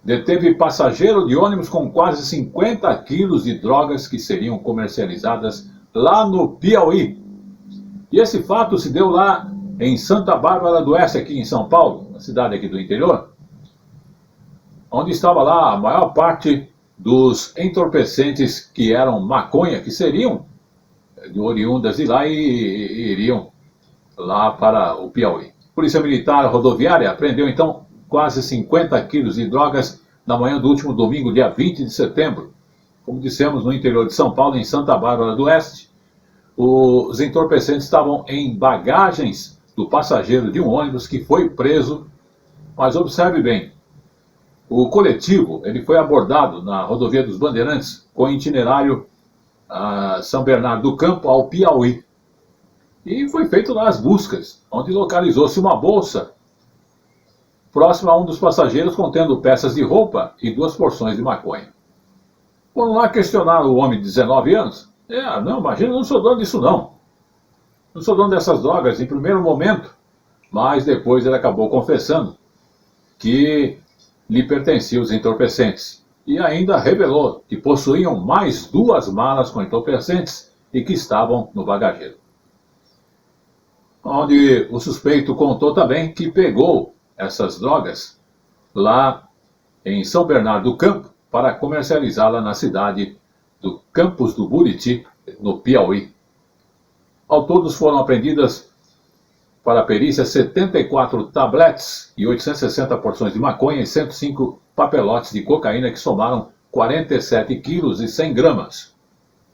deteve passageiro de ônibus com quase 50 quilos de drogas que seriam comercializadas lá no Piauí. E esse fato se deu lá em Santa Bárbara do Oeste, aqui em São Paulo, uma cidade aqui do interior, onde estava lá a maior parte dos entorpecentes que eram maconha, que seriam oriundas de lá e iriam lá para o Piauí. Polícia Militar Rodoviária apreendeu então quase 50 quilos de drogas na manhã do último domingo, dia 20 de setembro. Como dissemos, no interior de São Paulo, em Santa Bárbara do Oeste, os entorpecentes estavam em bagagens do passageiro de um ônibus que foi preso. Mas observe bem, o coletivo ele foi abordado na rodovia dos Bandeirantes com itinerário São Bernardo do Campo ao Piauí. E foi feito lá as buscas, onde localizou-se uma bolsa próxima a um dos passageiros contendo peças de roupa e 2 porções de maconha. Foram lá questionar o homem de 19 anos. Não, imagina, não sou dono disso não. Não sou dono dessas drogas em primeiro momento, mas depois ele acabou confessando que lhe pertenciam os entorpecentes. E ainda revelou que possuíam mais 2 malas com entorpecentes e que estavam no bagageiro. Onde o suspeito contou também que pegou essas drogas lá em São Bernardo do Campo para comercializá-la na cidade do Campos do Buriti, no Piauí. Ao todos foram apreendidas para a perícia 74 tabletes e 860 porções de maconha e 105 papelotes de cocaína que somaram 47 quilos e 100 gramas.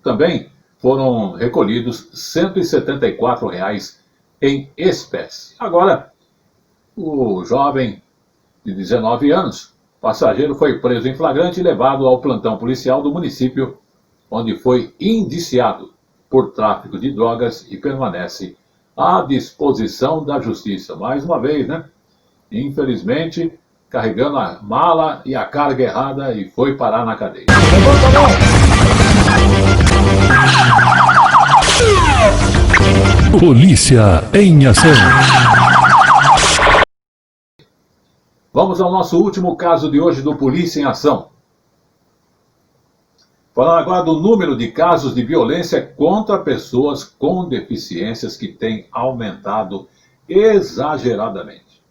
Também foram recolhidos R$ 174 em espécie. Agora, o jovem de 19 anos, passageiro, foi preso em flagrante e levado ao plantão policial do município, onde foi indiciado por tráfico de drogas e permanece à disposição da justiça. Mais uma vez, né? Infelizmente, carregando a mala e a carga errada e foi parar na cadeia. Polícia em ação. Vamos ao nosso último caso de hoje do Polícia em Ação. Falando agora do número de casos de violência contra pessoas com deficiências que tem aumentado exageradamente.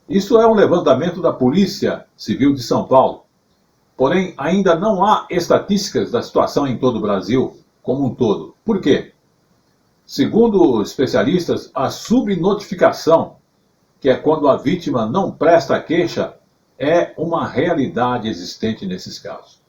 Isso é um levantamento da Polícia Civil de São Paulo. Porém, ainda não há estatísticas da situação em todo o Brasil como um todo. Por quê? Segundo especialistas, a subnotificação, que é quando a vítima não presta queixa, é uma realidade existente nesses casos.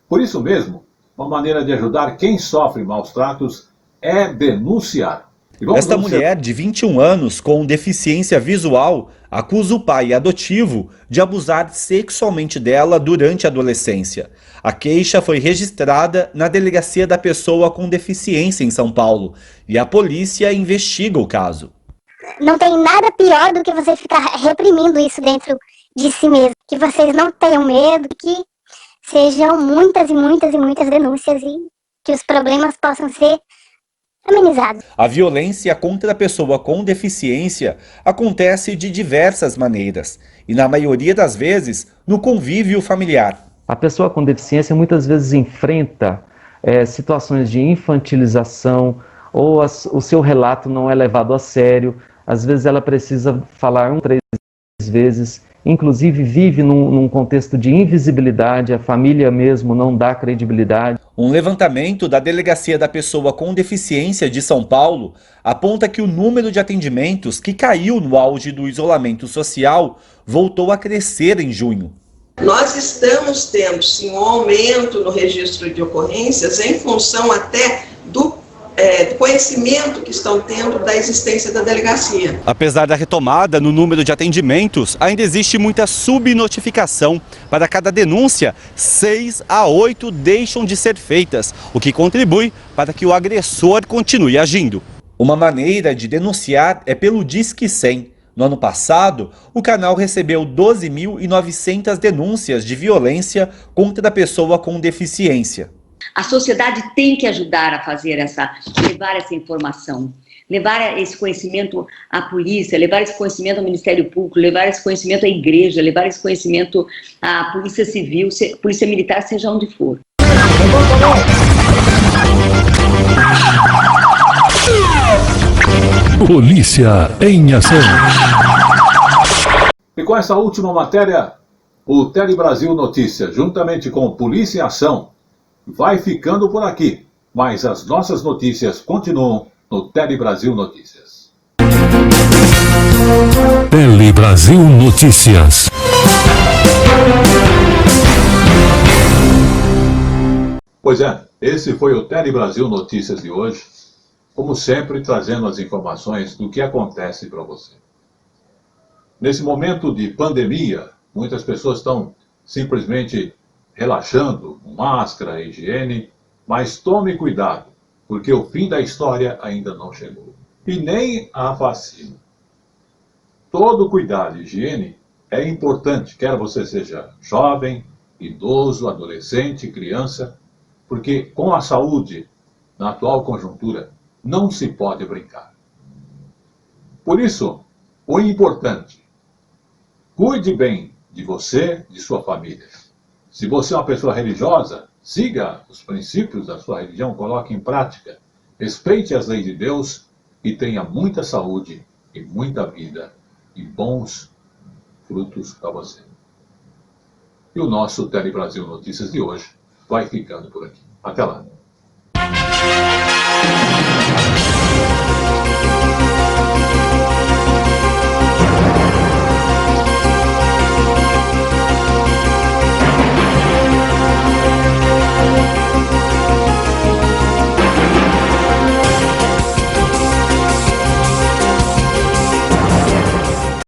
Por isso mesmo, uma maneira de ajudar quem sofre maus tratos é denunciar. Esta mulher de 21 anos com deficiência visual acusa o pai adotivo de abusar sexualmente dela durante a adolescência. A queixa foi registrada na Delegacia da Pessoa com Deficiência em São Paulo e a polícia investiga o caso. Não tem nada pior do que você ficar reprimindo isso dentro de si mesmo. Que vocês não tenham medo, que sejam muitas e muitas e muitas denúncias e que os problemas possam ser amenizados. A violência contra a pessoa com deficiência acontece de diversas maneiras e, na maioria das vezes, no convívio familiar. A pessoa com deficiência muitas vezes enfrenta situações de infantilização ou o seu relato não é levado a sério. às vezes ela precisa falar 3 vezes, inclusive vive num contexto de invisibilidade, a família mesmo não dá credibilidade. Um levantamento da Delegacia da Pessoa com Deficiência de São Paulo aponta que o número de atendimentos, que caiu no auge do isolamento social, voltou a crescer em junho. Nós estamos tendo, sim, um aumento no registro de ocorrências em função até do conhecimento que estão tendo da existência da delegacia. Apesar da retomada no número de atendimentos, ainda existe muita subnotificação. Para cada denúncia, 6 a 8 deixam de ser feitas, o que contribui para que o agressor continue agindo. Uma maneira de denunciar é pelo Disque 100. No ano passado, o canal recebeu 12.900 denúncias de violência contra a pessoa com deficiência. A sociedade tem que ajudar a levar essa informação, levar esse conhecimento à polícia, levar esse conhecimento ao Ministério Público, levar esse conhecimento à igreja, levar esse conhecimento à Polícia Civil, Polícia Militar, seja onde for. Polícia em ação. E com essa última matéria, o Telebrasil Notícias, juntamente com Polícia em Ação, vai ficando por aqui. Mas as nossas notícias continuam no Telebrasil Notícias. Telebrasil Notícias. Pois é, esse foi o Telebrasil Notícias de hoje. Como sempre, trazendo as informações do que acontece para você. Nesse momento de pandemia, muitas pessoas estão simplesmente relaxando, com máscara, higiene, mas tome cuidado, porque o fim da história ainda não chegou. E nem a vacina. Todo cuidado e higiene é importante, quer você seja jovem, idoso, adolescente, criança, porque com a saúde, na atual conjuntura, não se pode brincar. Por isso, o importante, cuide bem de você, de sua família. Se você é uma pessoa religiosa, siga os princípios da sua religião, coloque em prática, respeite as leis de Deus e tenha muita saúde e muita vida e bons frutos para você. E o nosso Telebrasil Notícias de hoje vai ficando por aqui. Até lá.